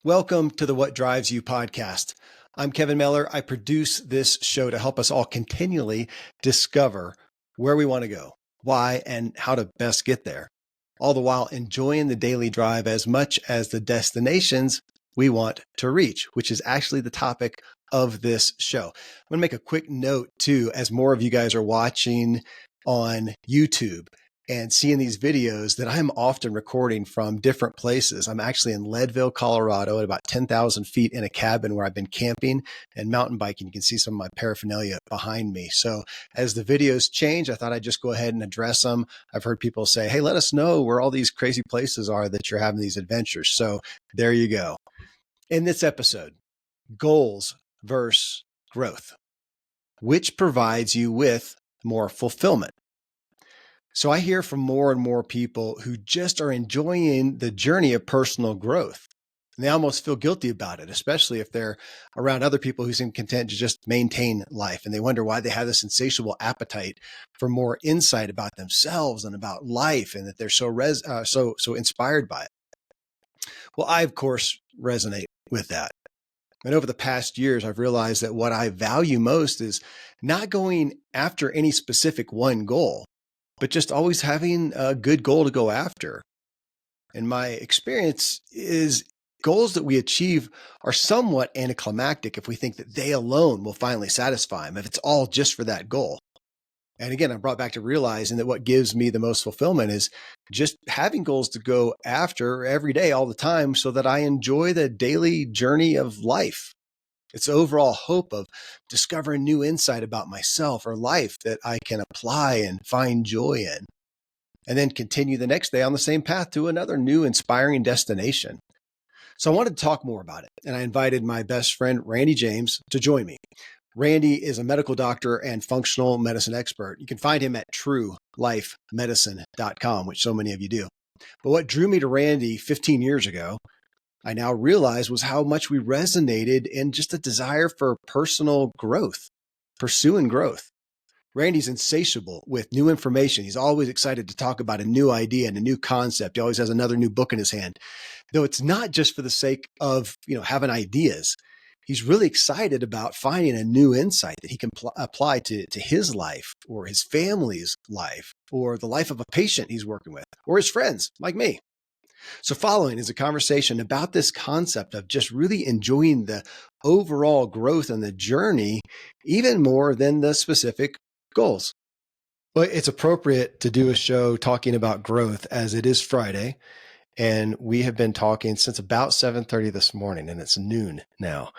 Welcome to the What Drives You podcast. I'm Kevin Miller. I produce this show to help us all continually discover where we want to go, why, and how to best get there, all the while enjoying the daily drive as much as the destinations we want to reach, which is actually the topic of this show. I'm going to make a quick note too, as more of you guys are watching on YouTube and seeing these videos, that I'm often recording from different places. I'm actually in Leadville, Colorado at about 10,000 feet in a cabin where I've been camping and mountain biking. You can see some of my paraphernalia behind me. So as the videos change, I thought I'd just go ahead and address them. I've heard people say, hey, let us know where all these crazy places are that you're having these adventures. So there you go. In this episode, goals versus growth, which provides you with more fulfillment. So I hear from more and more people who just are enjoying the journey of personal growth. And they almost feel guilty about it, especially if they're around other people who seem content to just maintain life. And they wonder why they have this insatiable appetite for more insight about themselves and about life, and that they're so inspired by it. Well, I, of course, resonate with that. And over the past years, I've realized that what I value most is not going after any specific one goal, but just always having a good goal to go after. And my experience is goals that we achieve are somewhat anticlimactic if we think that they alone will finally satisfy them, if it's all just for that goal. And again, I'm brought back to realizing that what gives me the most fulfillment is just having goals to go after every day, all the time, so that I enjoy the daily journey of life. It's the overall hope of discovering new insight about myself or life that I can apply and find joy in, and then continue the next day on the same path to another new inspiring destination. So I wanted to talk more about it, and I invited my best friend, Randy James, to join me. Randy is a medical doctor and functional medicine expert. You can find him at truelifemedicine.com, which so many of you do. But what drew me to Randy 15 years ago, I now realize, was how much we resonated in just a desire for personal growth, pursuing growth. Randy's insatiable with new information. He's always excited to talk about a new idea and a new concept. He always has another new book in his hand, though it's not just for the sake of, having ideas. He's really excited about finding a new insight that he can apply to his life or his family's life or the life of a patient he's working with or his friends like me. So following is a conversation about this concept of just really enjoying the overall growth and the journey, even more than the specific goals. But it's appropriate to do a show talking about growth as it is Friday. And we have been talking since about 7:30 this morning, and it's noon now.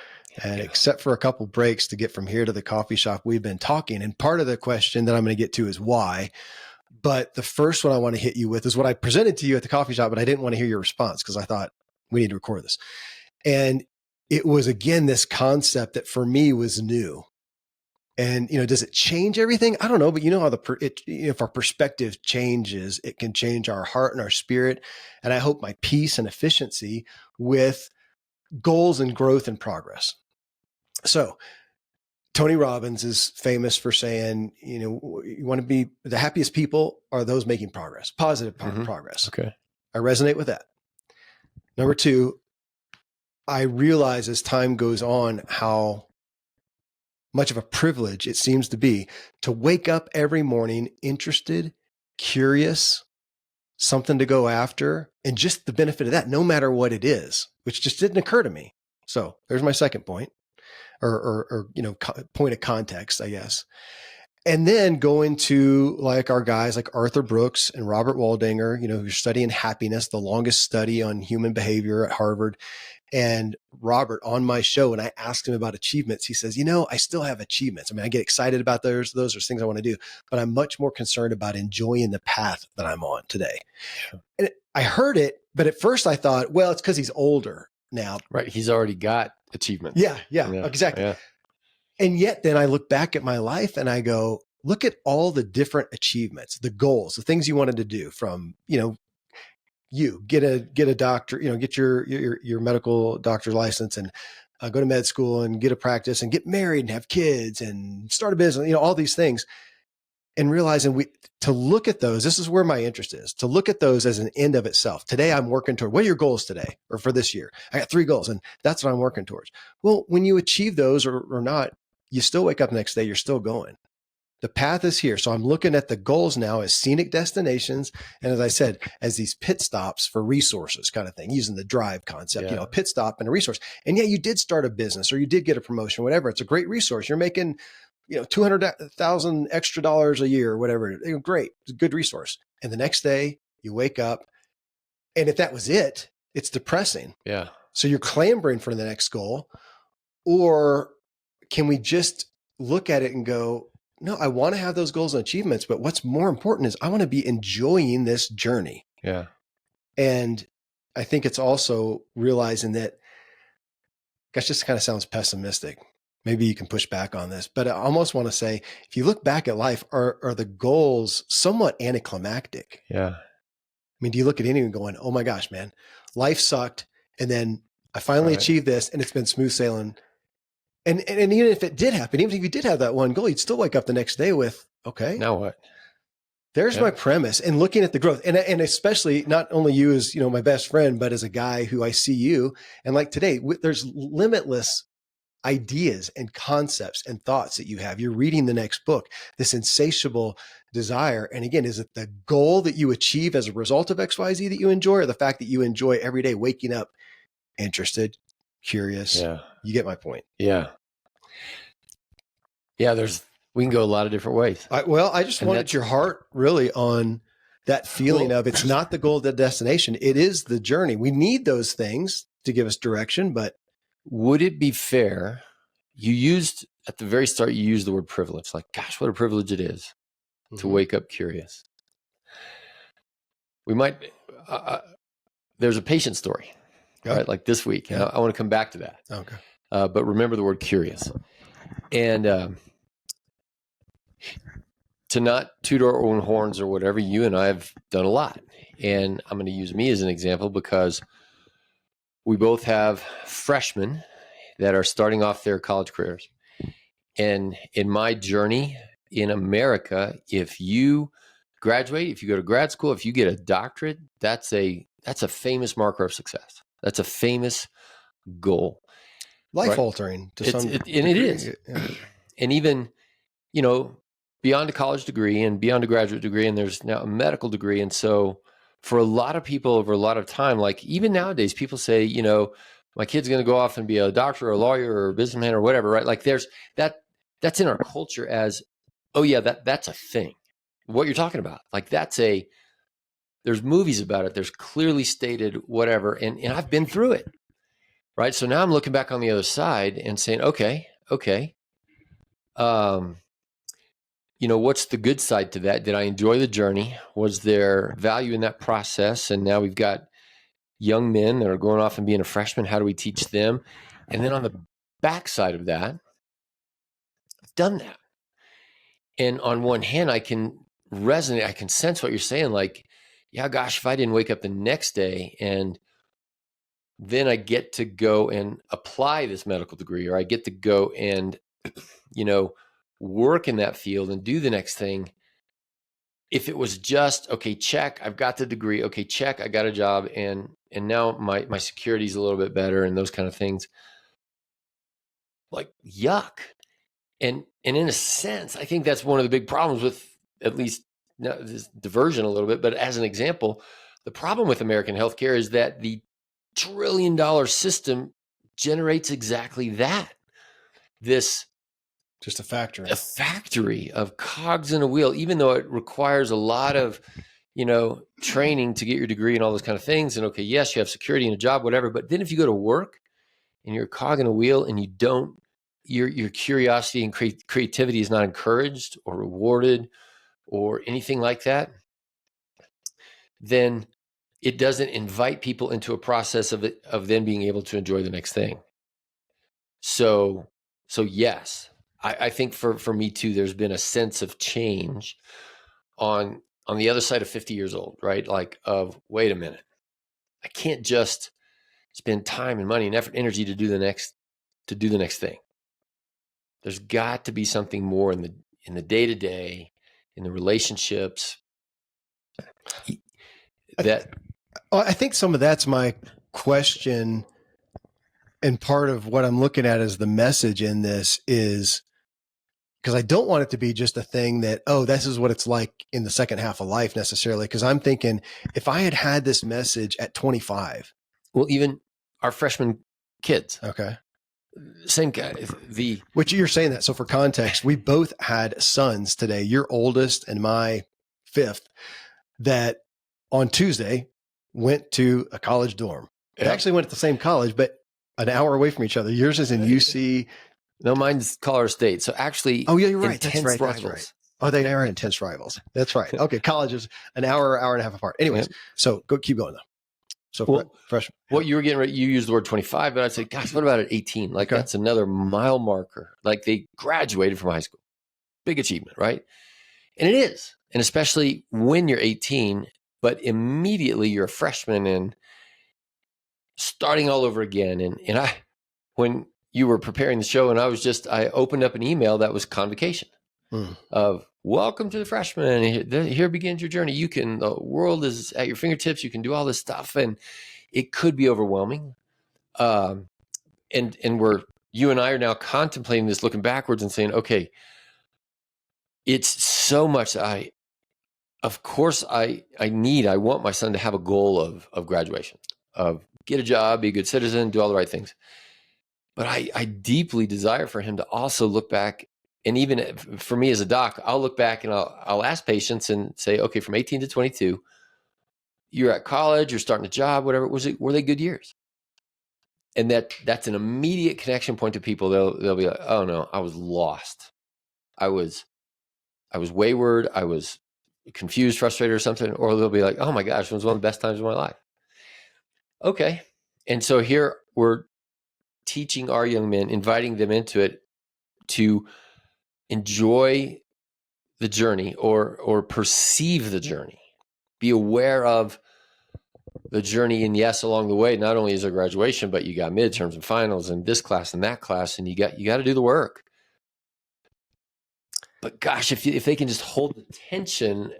And except for a couple breaks to get from here to the coffee shop, we've been talking. And part of the question that I'm going to get to is why. But the first one I want to hit you with is what I presented to you at the coffee shop, but I didn't want to hear your response because I thought we need to record this. And it was, again, this concept that for me was new. And, does it change everything? I don't know, but how if our perspective changes, it can change our heart and our spirit. And I hope my peace and efficiency with goals and growth and progress. So Tony Robbins is famous for saying, you want to be the happiest people are those making progress, positive progress. Okay. I resonate with that. Number two, I realize as time goes on how much of a privilege it seems to be to wake up every morning interested, curious, something to go after, and just the benefit of that, no matter what it is, which just didn't occur to me. So there's my second point. Or point of context, I guess. And then go into like our guys like Arthur Brooks and Robert Waldinger, who's studying happiness, the longest study on human behavior at Harvard. And Robert on my show, and I asked him about achievements, he says, I still have achievements. I mean, I get excited about those. Those are things I want to do, but I'm much more concerned about enjoying the path that I'm on today. And I heard it, but at first I thought, well, it's because he's older now. Right. He's already got achievements. Yeah, exactly. Yeah. And yet then I look back at my life and I go, look at all the different achievements, the goals, the things you wanted to do from, you get a doctor, get your medical doctor license and go to med school and get a practice and get married and have kids and start a business, all these things. and realizing to look at those, this is where my interest is, to look at those as an end of itself. Today I'm working toward, what are your goals today or for this year? I got 3 goals and that's what I'm working towards. Well, when you achieve those or not, you still wake up the next day, you're still going. The path is here. So I'm looking at the goals now as scenic destinations. And as I said, as these pit stops for resources kind of thing, using the drive concept, a pit stop and a resource. And yeah, you did start a business or you did get a promotion, whatever. It's a great resource. You're making, $200,000 extra dollars a year or whatever. Great. It's a good resource. And the next day you wake up and if that was it, it's depressing. Yeah. So you're clambering for the next goal, or can we just look at it and go, no, I want to have those goals and achievements, but what's more important is I want to be enjoying this journey. Yeah. And I think it's also realizing that, gosh, this kind of sounds pessimistic. Maybe you can push back on this, but I almost want to say, if you look back at life, are the goals somewhat anticlimactic? Yeah. I mean, do you look at anyone going, oh my gosh, man, life sucked. And then I finally achieved this and it's been smooth sailing. And even if it did happen, even if you did have that one goal, you'd still wake up the next day with, okay, now what? There's my premise. And looking at the growth, and especially not only you as, my best friend, but as a guy who I see you, and like today, there's limitless ideas and concepts and thoughts that you have. You're reading the next book, this insatiable desire. And again, is it the goal that you achieve as a result of XYZ that you enjoy, or the fact that you enjoy every day waking up interested, curious? Yeah. You get my point. Yeah. Yeah. We can go a lot of different ways. I just wanted your heart really on that feeling of it's not the goal, the destination. It is the journey. We need those things to give us direction, but would it be fair? You used at the very start, you used the word privilege. Like, gosh, what a privilege it is to wake up curious. We might, there's a patient story, right? Like this week. I want to come back to that. Okay. But remember the word curious. And to not toot our own horns or whatever, you and I have done a lot. And I'm going to use me as an example because we both have freshmen that are starting off their college careers. And in my journey in America, if you graduate, if you go to grad school, if you get a doctorate, that's a famous marker of success. That's a famous goal. Life altering to some degree. And it is. Yeah. And even, beyond a college degree and beyond a graduate degree, and there's now a medical degree. And so for a lot of people over a lot of time, like even nowadays, people say, my kid's going to go off and be a doctor or a lawyer or a businessman or whatever, right? Like there's that's in our culture as, oh yeah, that's a thing. What you're talking about. Like there's movies about it. There's clearly stated whatever. And I've been through it, right? So now I'm looking back on the other side and saying, okay. What's the good side to that? Did I enjoy the journey? Was there value in that process? And now we've got young men that are going off and being a freshman. How do we teach them? And then on the backside of that, I've done that. And on one hand, I can resonate. I can sense what you're saying. Like, yeah, gosh, if I didn't wake up the next day and then I get to go and apply this medical degree, or I get to go and, work in that field and do the next thing. If it was just, okay, check, I've got the degree. Okay, check, I got a job. And now my security is a little bit better and those kind of things. Like, yuck. And in a sense, I think that's one of the big problems with, at least this diversion a little bit, but as an example, the problem with American healthcare is that the $1 trillion system generates exactly that. This just a factory of cogs in a wheel, even though it requires a lot of, training to get your degree and all those kind of things. And okay, yes, you have security and a job, whatever. But then if you go to work and you're a cog in a wheel and you don't, your curiosity and creativity is not encouraged or rewarded or anything like that, then it doesn't invite people into a process of then being able to enjoy the next thing. So yes, I think for me too, there's been a sense of change on the other side of 50 years old, right? Like wait a minute, I can't just spend time and money and effort, energy to do the next thing. There's got to be something more in the day-to-day, in the relationships. I think some of that's my question. And part of what I'm looking at as the message in this is because I don't want it to be just a thing that, oh, this is what it's like in the second half of life necessarily. Because I'm thinking if I had this message at 25. Well, even our freshman kids. Okay. Same guy. Which you're saying that. So for context, we both had sons today, your oldest and my fifth, that on Tuesday went to a college dorm. They actually went to the same college, but an hour away from each other. Yours is in UC. No, mine's Colorado State. So actually, oh yeah, you're right. Intense That's right. rivals. That's right. Oh, they are intense rivals. That's right. Okay, college is an hour and a half apart. Anyways, so keep going though. So freshman. What you were getting ready, you used the word 25, but I'd say, gosh, what about at 18? Like that's another mile marker. Like they graduated from high school. Big achievement, right? And it is. And especially when you're 18, but immediately you're a freshman and starting all over again. And when you were preparing the show and I opened up an email that was convocation of welcome to the freshman. Here begins your journey. The world is at your fingertips. You can do all this stuff. And it could be overwhelming. And you and I are now contemplating this, looking backwards and saying, okay, it's so much I want my son to have a goal of graduation, of get a job, be a good citizen, do all the right things. But I deeply desire for him to also look back. And even for me as a doc, I'll look back and I'll ask patients and say, okay, from 18 to 22, you're at college, you're starting a job, whatever. Were they good years? And that's an immediate connection point to people. They'll be like, oh no, I was lost. I was wayward. I was confused, frustrated or something. Or they'll be like, oh my gosh, it was one of the best times of my life. Okay. And so here we're teaching our young men, inviting them into it to enjoy the journey or perceive the journey, be aware of the journey. And yes, along the way, not only is there graduation, but you got midterms and finals and this class and that class, and you got to do the work. But gosh, if they can just hold the tension,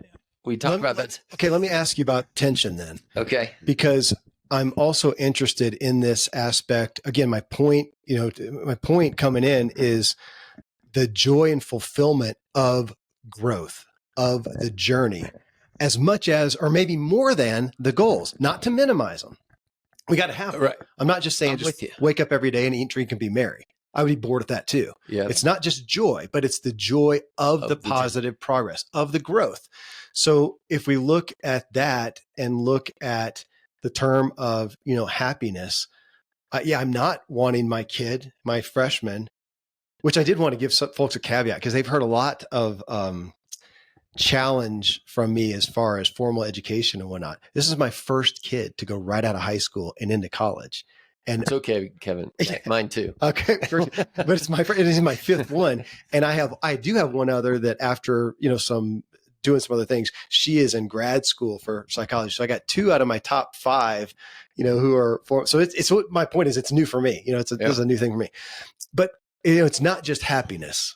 we talk about that. Okay, let me ask you about tension then. Okay. Because I'm also interested in this aspect. Again, my point coming in is the joy and fulfillment of growth, of the journey, as much as, or maybe more than the goals, not to minimize them. We got to have them. Right. I'm not just saying just wake up every day and eat, drink, and be merry. I would be bored with that too. Yeah. It's not just joy, but it's the joy of the positive progress, of the growth. So if we look at that and look at the term of, happiness, I'm not wanting my kid, my freshman, which I did want to give some folks a caveat because they've heard a lot of challenge from me as far as formal education and whatnot. This is my first kid to go right out of high school and into college. And it's okay, Kevin. Mine too. Okay. But it is my fifth one. And I do have one other that after, doing some other things, she is in grad school for psychology. So I got 2 out of my top 5, who are so it's what my point is, it's new for me. This is a new thing for me, but it's not just happiness.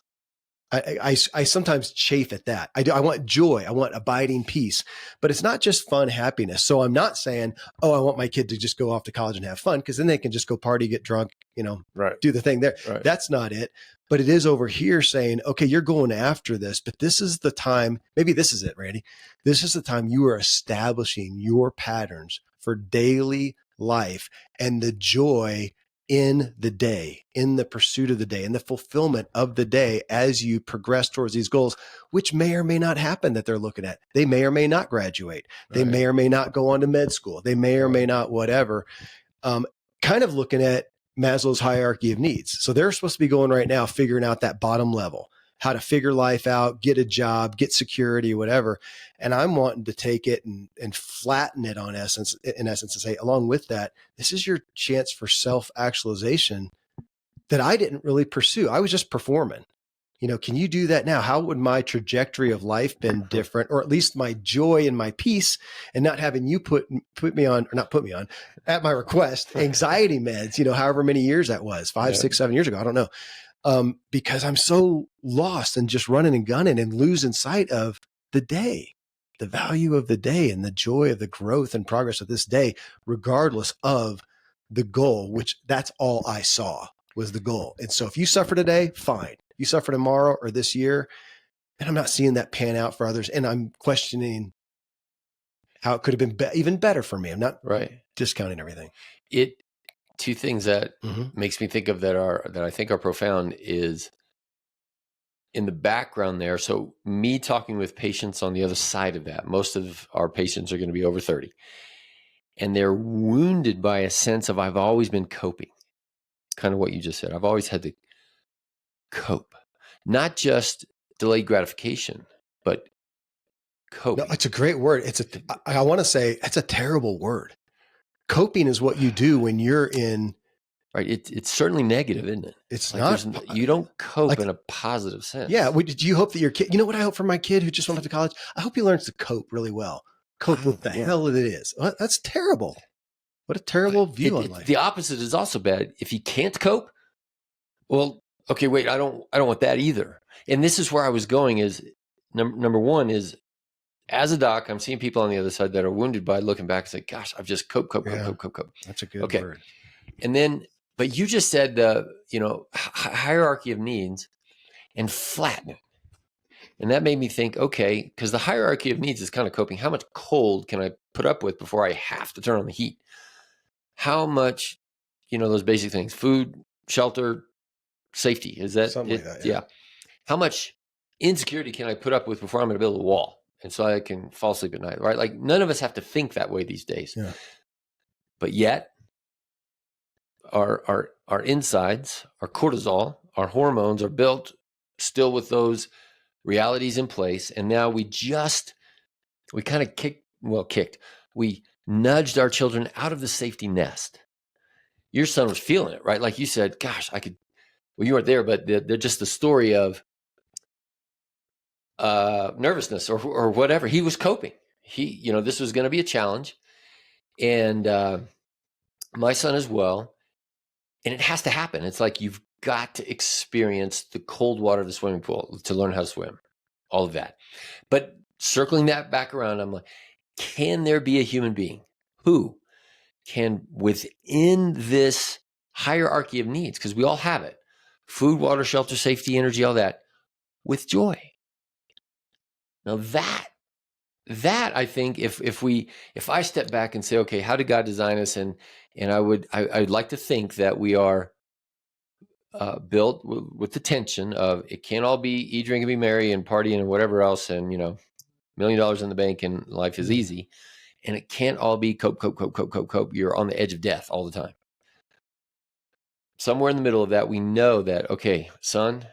I sometimes chafe at that. I want joy. I want abiding peace, but it's not just fun, happiness. So I'm not saying, I want my kid to just go off to college and have fun, because then they can just go party, get drunk, right, do the thing there. Right. That's not it. But it is over here saying, okay, you're going after this, but this is the time. Maybe this is it, Randy. This is the time you are establishing your patterns for daily life and the joy in the day, in the pursuit of the day, in the fulfillment of the day as you progress towards these goals, which may or may not happen that they're looking at. They may or may not graduate. They may or may not go on to med school. They may or may not whatever. Kind of looking at Maslow's hierarchy of needs. So they're supposed to be going right now, figuring out that bottom level, how to figure life out, get a job, get security, whatever. And I'm wanting to take it and flatten it in essence, and say, along with that, this is your chance for self-actualization that I didn't really pursue. I was just performing. Can you do that now? How would my trajectory of life been different, or at least my joy and my peace, and not having you put me on, or not put me on, at my request, anxiety meds, however many years that was, 5, 6, 7 years ago. I don't know. Because I'm so lost and just running and gunning and losing sight of the day, the value of the day and the joy of the growth and progress of this day, regardless of the goal, which that's all I saw was the goal. And so if you suffer today, fine. You suffer tomorrow or this year, and I'm not seeing that pan out for others. And I'm questioning how it could have been even better for me. I'm not discounting everything. Two things that makes me think of that I think are profound is in the background there. So me talking with patients on the other side of that, most of our patients are going to be over 30 and they're wounded by a sense of I've always been coping, kind of what you just said. I've always had to cope, not just delayed gratification, but coping. No, it's a great word. I want to say it's a terrible word. Coping is what you do when you're in. Right. It's certainly negative, isn't it? It's like not. You don't cope in a positive sense. Yeah. Do you hope that your kid, you know what I hope for my kid who just went off to college? I hope he learns to cope really well. Cope with the hell it is. Well, that's terrible. What a terrible view on life. The opposite is also bad. If he can't cope, well, okay, wait, I don't want that either. And this is where I was going is number one is as a doc, I'm seeing people on the other side that are wounded by looking back and say, gosh, I've just cope. That's a good word. And then, but you just said the, hierarchy of needs and flatten it. And that made me think, okay, because the hierarchy of needs is kind of coping. How much cold can I put up with before I have to turn on the heat? How much, those basic things, food, shelter, safety, is that something it? Like that, yeah. How much insecurity can I put up with before I'm going to build a wall? And so I can fall asleep at night, right? Like none of us have to think that way these days. Yeah. But yet our insides, our cortisol, our hormones are built still with those realities in place. And now we kind of we nudged our children out of the safety nest. Your son was feeling it, right? Like you said, gosh, you weren't there, but they're just the story of nervousness or whatever. He was coping. This was going to be a challenge. And my son as well. And it has to happen. It's like you've got to experience the cold water of the swimming pool to learn how to swim, all of that. But circling that back around, I'm like, can there be a human being who can, within this hierarchy of needs, because we all have it, food, water, shelter, safety, energy, all that, with joy? Now that I think if I step back and say, okay, how did God design us? And I'd like to think that we are built with the tension of it can't all be eat, drink, and be merry and partying and whatever else. And, $1 million in the bank and life is easy. And it can't all be cope. You're on the edge of death all the time. Somewhere in the middle of that, we know that, okay, son,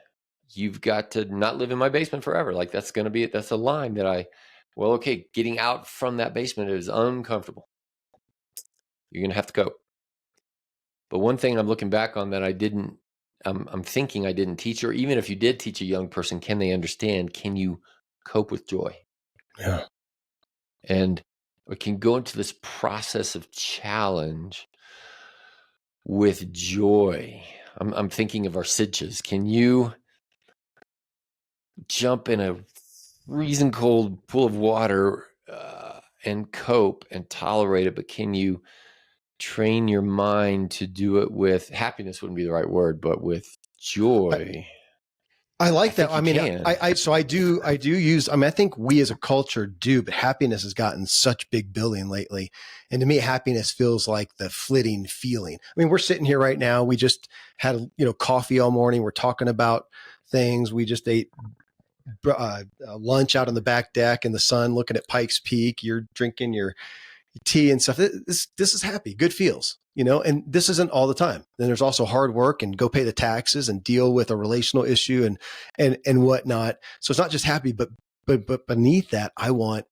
you've got to not live in my basement forever. Like that's a line that getting out from that basement is uncomfortable. You're going to have to cope. But one thing I'm looking back on that I'm thinking I didn't teach, or even if you did teach a young person, can they understand? Can you cope with joy? Yeah. And we can go into this process of challenge with joy. I'm thinking of our sitches. Can you jump in a freezing cold pool of water and cope and tolerate it? But can you train your mind to do it with happiness? Wouldn't be the right word, but with joy. I like that. I mean, I do use, I think we as a culture do, but happiness has gotten such big billing lately. And to me, happiness feels like the flitting feeling. I mean, we're sitting here right now. We just had, coffee all morning. We're talking about things. We just ate lunch out on the back deck in the sun, looking at Pikes Peak. You're drinking your tea and stuff. This is happy, good feels, and this isn't all the time. Then there's also hard work and go pay the taxes and deal with a relational issue and whatnot. So it's not just happy, but beneath that, I want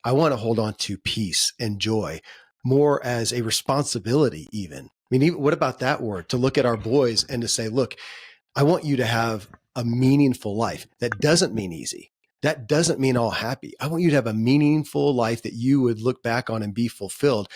to hold on to peace and joy more as a responsibility even. I mean, what about that word? To look at our boys and to say, look, I want you to have a meaningful life. That doesn't mean easy. That doesn't mean all happy. I want you to have a meaningful life that you would look back on and be fulfilled.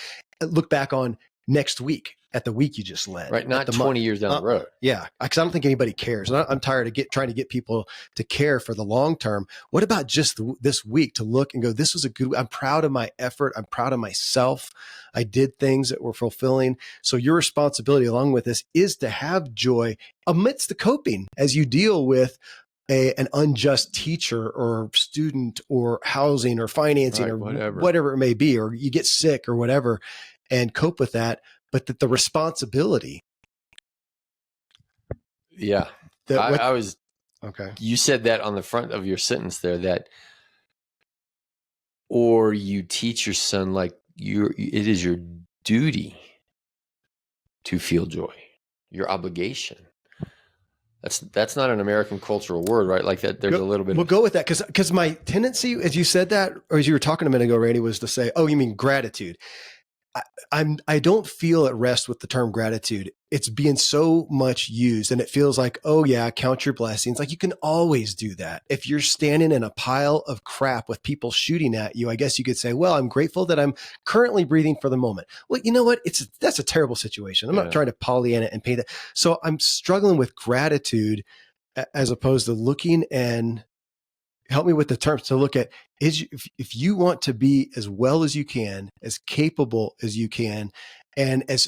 Look back on next week at the week you just led, right? at Not the 20 years down the road. Yeah, because I don't think anybody cares. And I'm tired of trying to get people to care for the long term. What about just this week to look and go, this was a good, I'm proud of my effort. I'm proud of myself. I did things that were fulfilling. So your responsibility along with this is to have joy amidst the coping as you deal with an unjust teacher or student or housing or financing, right, or whatever it may be, or you get sick or whatever, and cope with that. But that the responsibility. Yeah. I was, okay. You said that on the front of your sentence there, that, or you teach your son, like, it is your duty to feel joy, your obligation. That's not an American cultural word, right? Like that, there's a little bit. We'll go with that because my tendency, as you said that, or as you were talking a minute ago, Randy, was to say, "Oh, you mean gratitude?" I don't feel at rest with the term gratitude. It's being so much used, and it feels like, oh yeah, count your blessings. Like you can always do that. If you're standing in a pile of crap with people shooting at you, I guess you could say, well, I'm grateful that I'm currently breathing for the moment. Well, you know what? That's a terrible situation. I'm not trying to Pollyanna and paint that. So I'm struggling with gratitude as opposed to looking and help me with the terms to look at if you want to be as well as you can, as capable as you can, and as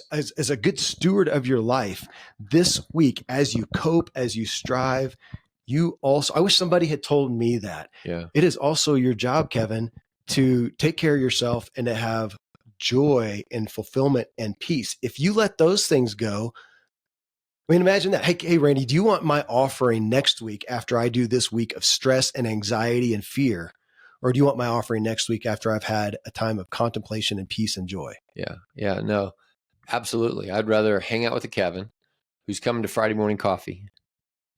a good steward of your life this week, as you cope, as you strive, you also, I wish somebody had told me that. Yeah. It is also your job, Kevin, to take care of yourself and to have joy and fulfillment and peace. If you let those things go, I mean, imagine that. Hey, Randy, do you want my offering next week after I do this week of stress and anxiety and fear? Or do you want my offering next week after I've had a time of contemplation and peace and joy? Yeah. Yeah. No, absolutely. I'd rather hang out with a Kevin who's coming to Friday morning coffee,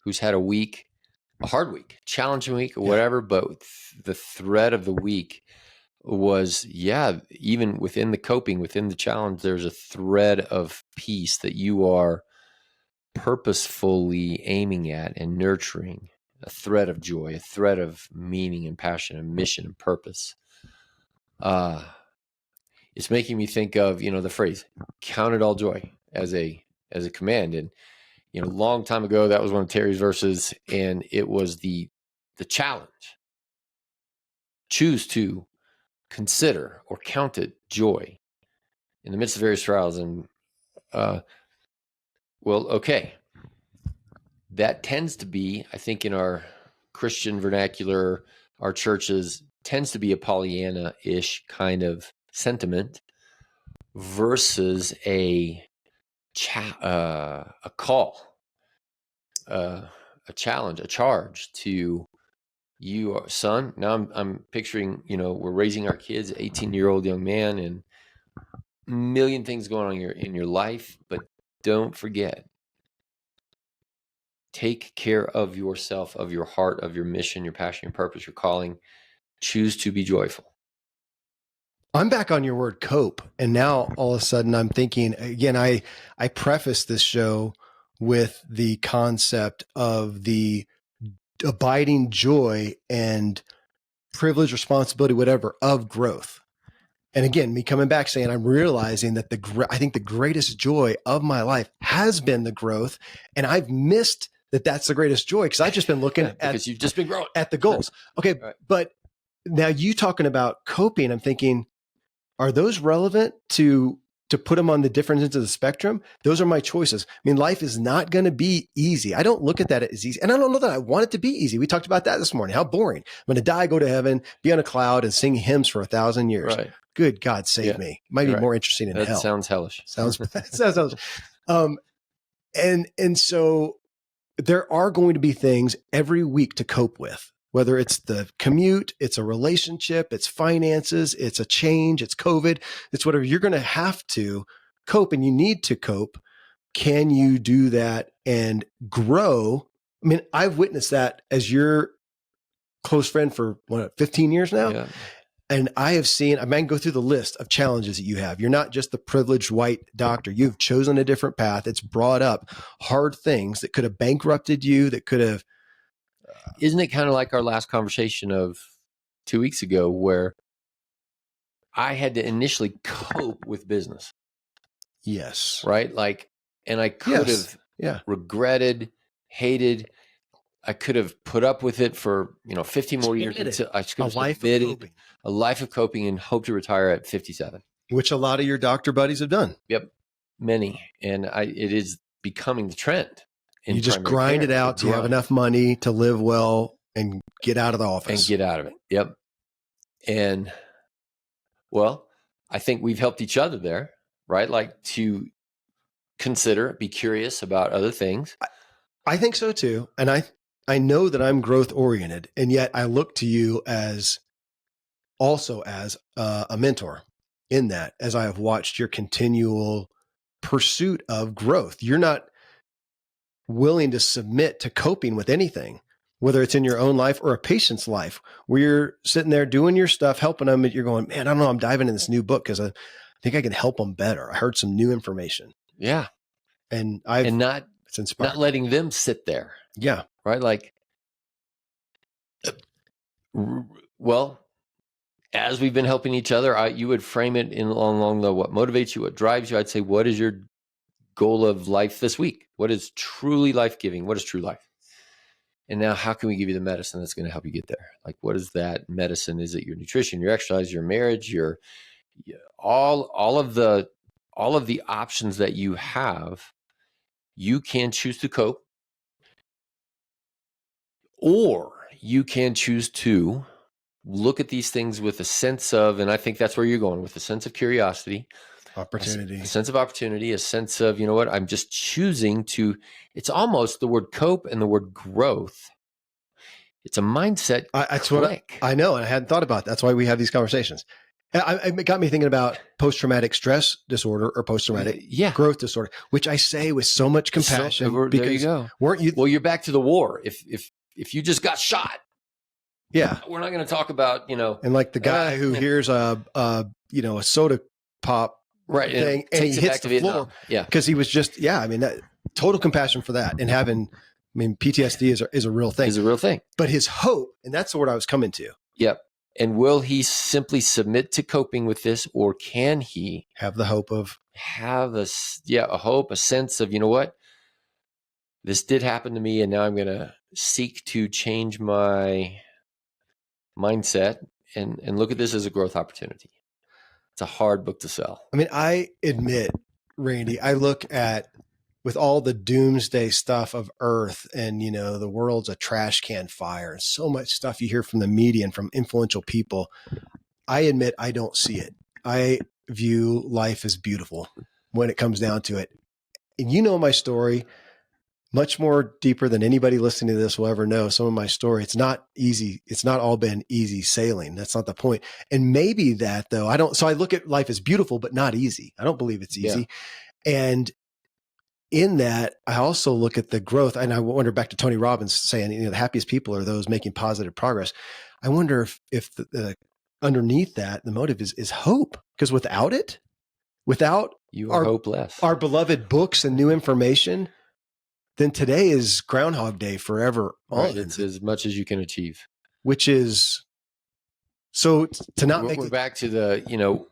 who's had a hard week, challenging week or whatever, but the thread of the week was, even within the coping, within the challenge, there's a thread of peace that you are purposefully aiming at and nurturing, a thread of joy, a thread of meaning and passion and mission and purpose. It's making me think of, the phrase, count it all joy as a command. And, long time ago, that was one of Terry's verses, and it was the challenge. Choose to consider or count it joy in the midst of various trials. And, that tends to be, I think, in our Christian vernacular, our churches, tends to be a Pollyanna-ish kind of sentiment versus a call, a challenge, a charge to you, son. Now I'm picturing, we're raising our kids, 18-year-old young man, and a million things going on in your life, but don't forget, take care of yourself, of your heart, of your mission, your passion, your purpose, your calling. Choose to be joyful. I'm back on your word cope. And now all of a sudden I'm thinking, again, I preface this show with the concept of the abiding joy and privilege, responsibility, whatever, of growth. And again, me coming back saying, I'm realizing that I think the greatest joy of my life has been the growth. And I've missed that that's the greatest joy because I've just been looking because you've just been growing at the goals. Okay. Right. But now you talking about coping, I'm thinking, are those relevant to put them on the different ends of the spectrum? Those are my choices. I mean, life is not going to be easy. I don't look at that as easy. And I don't know that I want it to be easy. We talked about that this morning. How boring. I'm going to die, go to heaven, be on a cloud and sing hymns for 1,000 years. Right. Good God, save me. Might be more interesting in hell. That sounds hellish. Sounds hellish. And so there are going to be things every week to cope with. Whether it's the commute, it's a relationship, it's finances, it's a change, it's COVID, it's whatever. You're going to have to cope and you need to cope. Can you do that and grow? I mean, I've witnessed that as your close friend for 15 years now. Yeah. And I have seen, I can go through the list of challenges that you have. You're not just the privileged white doctor. You've chosen a different path. It's brought up hard things that could have bankrupted you, that could have. Isn't it kind of like our last conversation of 2 weeks ago where I had to initially cope with business? Yes. right? Like, and I could have regretted, hated. I could have put up with it for 15 more years until I could have submitted a life of coping and hope to retire at 57, which a lot of your doctor buddies have done. Yep, many, and it is becoming the trend. You just grind it out till you have enough money to live well and get out of the office. And get out of it. Yep. And well, I think we've helped each other there, right? Like to consider, be curious about other things. I think so too. And I know that I'm growth oriented, and yet I look to you as also as a mentor in that, as I have watched your continual pursuit of growth. You're not willing to submit to coping with anything, whether it's in your own life or a patient's life, where you're sitting there doing your stuff, helping them, and you're going, man, I don't know, I'm diving in this new book because I think I can help them better. I heard some new information. Yeah. And it's inspired. Not letting them sit there. Yeah. Right. Like, well, as we've been helping each other, you would frame it along the what motivates you, what drives you. I'd say, what is your goal of life this week? What is truly life-giving? What is true life? And now how can we give you the medicine that's going to help you get there? Like, what is that medicine? Is it your nutrition, your exercise, your marriage, all of the options that you have? You can choose to cope, or you can choose to look at these things with a sense of, and I think that's where you're going, with a sense of curiosity, opportunity, a sense of opportunity, a sense of, I'm just choosing to, it's almost the word cope and the word growth. It's a mindset click. I know. And I hadn't thought about that. That's why we have these conversations. It got me thinking about post-traumatic stress disorder or post-traumatic growth disorder, which I say with so much compassion. There you go. Weren't you? Well, you're back to the war. If you just got shot, we're not going to talk about, and like the guy who hears a soda pop thing and he hits the floor, because he was just total compassion for that, and having, PTSD is a real thing. Is a real thing. But his hope, and that's what I was coming to. Yep. And will he simply submit to coping with this, or can he have the hope of a hope, a sense of, what, this did happen to me, and now I'm going to seek to change my mindset and look at this as a growth opportunity. It's a hard book to sell. I admit, Randy, I look at, with all the doomsday stuff of Earth and, the world's a trash can fire and so much stuff you hear from the media and from influential people, I admit I don't see it. I view life as beautiful when it comes down to it. And my story much more deeper than anybody listening to this will ever know. Some of my story, it's not easy. It's not all been easy sailing. That's not the point. And maybe that though, so I look at life as beautiful, but not easy. I don't believe it's easy. Yeah. And in that, I also look at the growth, and I wonder, back to Tony Robbins saying, the happiest people are those making positive progress. I wonder if underneath that, the motive is hope, because without you are hopeless. Our beloved books and new information, then today is Groundhog Day forever on. Right. It's as much as you can achieve. Which is, so to not we're back to the,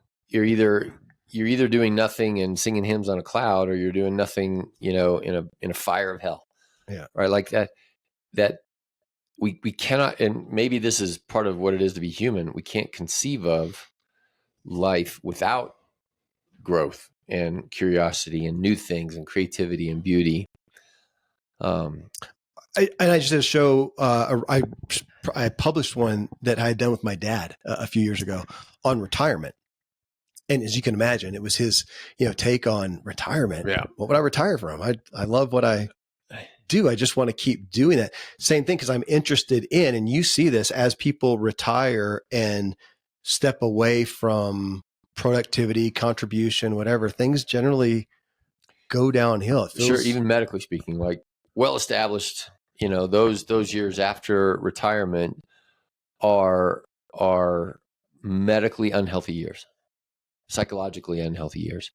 you're either doing nothing and singing hymns on a cloud, or you're doing nothing, in a fire of hell. Yeah. Right. Like that we cannot, and maybe this is part of what it is to be human. We can't conceive of life without growth and curiosity and new things and creativity and beauty. I just did a show. I published one that I had done with my dad a few years ago on retirement. And as you can imagine, it was his, take on retirement. Yeah. What would I retire from? I love what I do. I just want to keep doing that. Same thing, because I'm interested in, and you see this as people retire and step away from productivity, contribution, whatever, things generally go downhill. Sure. Even medically speaking, like well-established, those years after retirement are medically unhealthy years. Psychologically unhealthy years.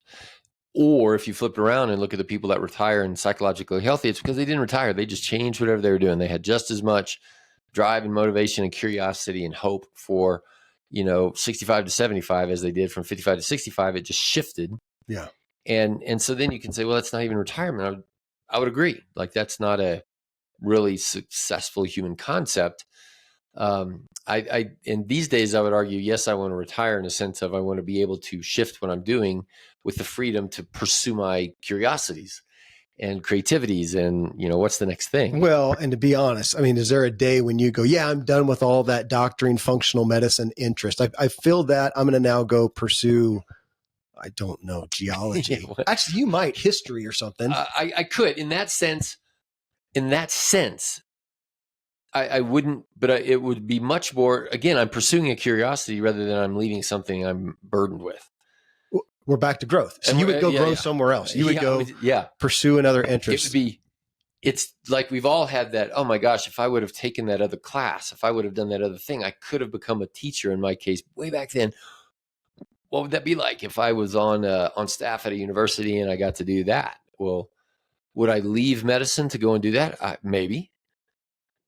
Or if you flip around and look at the people that retire and psychologically healthy, it's because they didn't retire. They just changed whatever they were doing. They had just as much drive and motivation and curiosity and hope for, 65 to 75 as they did from 55 to 65. It just shifted. Yeah. And so then you can say, well, that's not even retirement. I would agree. Like, that's not a really successful human concept. And these days I would argue, yes, I want to retire in a sense of I want to be able to shift what I'm doing with the freedom to pursue my curiosities and creativities and, what's the next thing? Well, and to be honest, I mean, is there a day when you go, yeah, I'm done with all that doctoring, functional medicine interest. I filled that. I'm going to now go pursue, I don't know, geology. Actually, you might, history or something. I could, in that sense, I wouldn't, but it would be much more, again, I'm pursuing a curiosity rather than I'm leaving something I'm burdened with. We're back to growth. So you would go grow somewhere else. You would go pursue another interest. It's like we've all had that, oh my gosh, if I would have taken that other class, if I would have done that other thing, I could have become a teacher in my case way back then. What would that be like if I was on staff at a university and I got to do that? Well, would I leave medicine to go and do that? Maybe.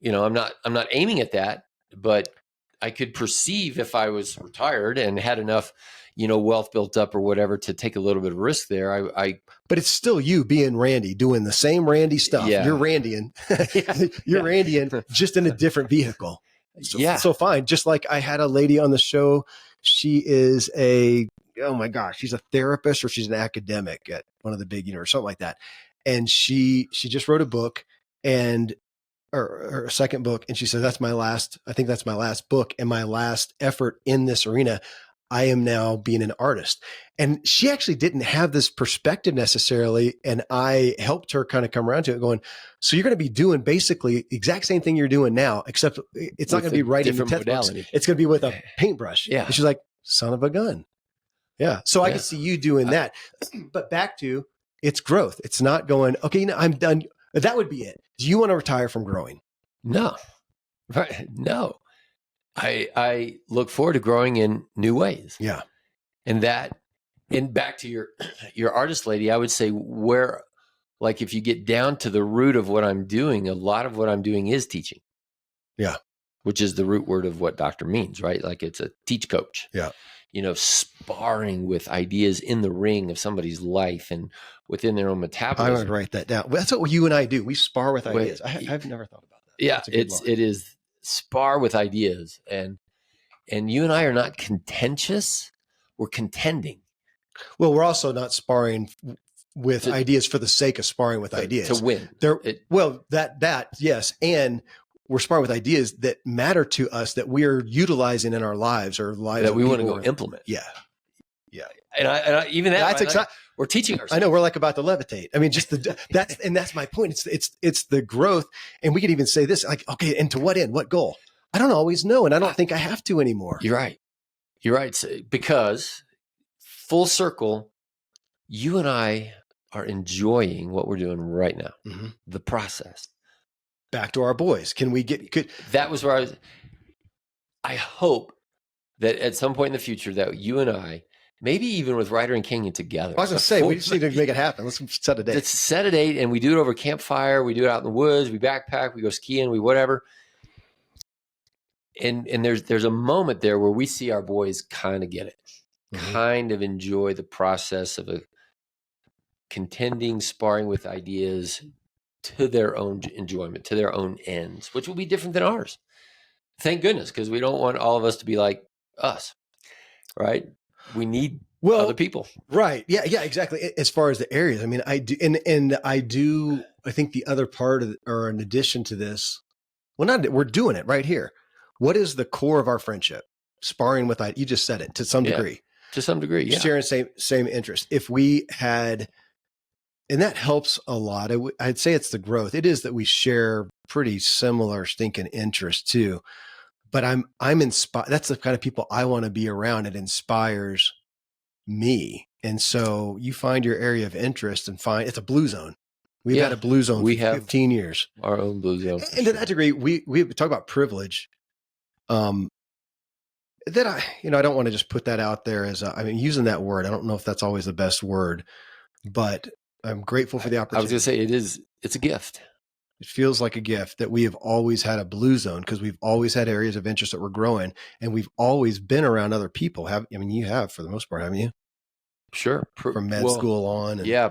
I'm not aiming at that, but I could perceive if I was retired and had enough, wealth built up or whatever to take a little bit of risk there. But it's still you being Randy, doing the same Randy stuff. Yeah. You're Randyan. You're Randyan, just in a different vehicle. So fine. Just like I had a lady on the show. She is oh my gosh, she's a therapist or she's an academic at one of the big universities, something like that. And she just wrote a book or a second book. And she said, I think that's my last book and my last effort in this arena. I am now being an artist. And she actually didn't have this perspective necessarily. And I helped her kind of come around to it going, so you're going to be doing basically the exact same thing you're doing now, except it's not going to be writing the textbooks. It's going to be with a paintbrush. Yeah. And she's like, son of a gun. Yeah. So I can see you doing that. But back to it's growth. It's not going, okay, I'm done. That would be it. Do you want to retire from growing? No. Right. No. I look forward to growing in new ways. Yeah. And back to your artist lady, I would say like if you get down to the root of what I'm doing, a lot of what I'm doing is teaching. Yeah. Which is the root word of what doctor means, right? Like it's a teach coach. Yeah. Sparring with ideas in the ring of somebody's life and within their own metabolism. I would write that down. That's what you and I do. We spar with ideas. I've never thought about that. Yeah. It is spar with ideas. And you and I are not contentious. We're contending. Well, we're also not sparring with ideas for the sake of sparring with ideas. To win. Yes. And we're sparring with ideas that matter to us that we're utilizing in our lives or lives that we want to go implement. Yeah. Yeah. And I even that, that's exciting. We're teaching ourselves. I know we're like about to levitate. I mean, just that's my point. It's the growth. And we could even say this, like, okay, and to what end, what goal? I don't always know. And I don't think I have to anymore. You're right. So, because full circle, you and I are enjoying what we're doing right now. Mm-hmm. The process. Back to our boys. Can we that was where I hope that at some point in the future that you and I, maybe even with Ryder and Kenyon together. I was going to say, we just need to make it happen. Let's set a date. Let's set a date and we do it over campfire. We do it out in the woods. We backpack, we go skiing, we whatever. And there's a moment there where we see our boys kind of get it, kind of enjoy the process of a contending, sparring with ideas to their own enjoyment, to their own ends, which will be different than ours. Thank goodness, because we don't want all of us to be like us, right? We need other people. Right. Yeah, exactly. As far as the areas, I mean, I do, and I do, I think the other part of, or in addition to this, we're doing it right here. What is the core of our friendship? Sparring with, you just said it to some degree. To some degree, yeah. Sharing same interest. If we had, and that helps a lot. I'd say it's the growth. It is that we share pretty similar stinking interests too. But I'm inspired. That's the kind of people I want to be around. It inspires me. And so you find your area of interest and it's a blue zone. We've had a blue zone for 15 years. Our own blue zone. And to that degree, we talk about privilege. That I don't want to just put that out there as using that word. I don't know if that's always the best word, but I'm grateful for the opportunity. I was going to say it's a gift. It feels like a gift that we have always had a blue zone because we've always had areas of interest that we're growing, and we've always been around other people. You have for the most part, haven't you? Sure. from med Well, school on. And yeah,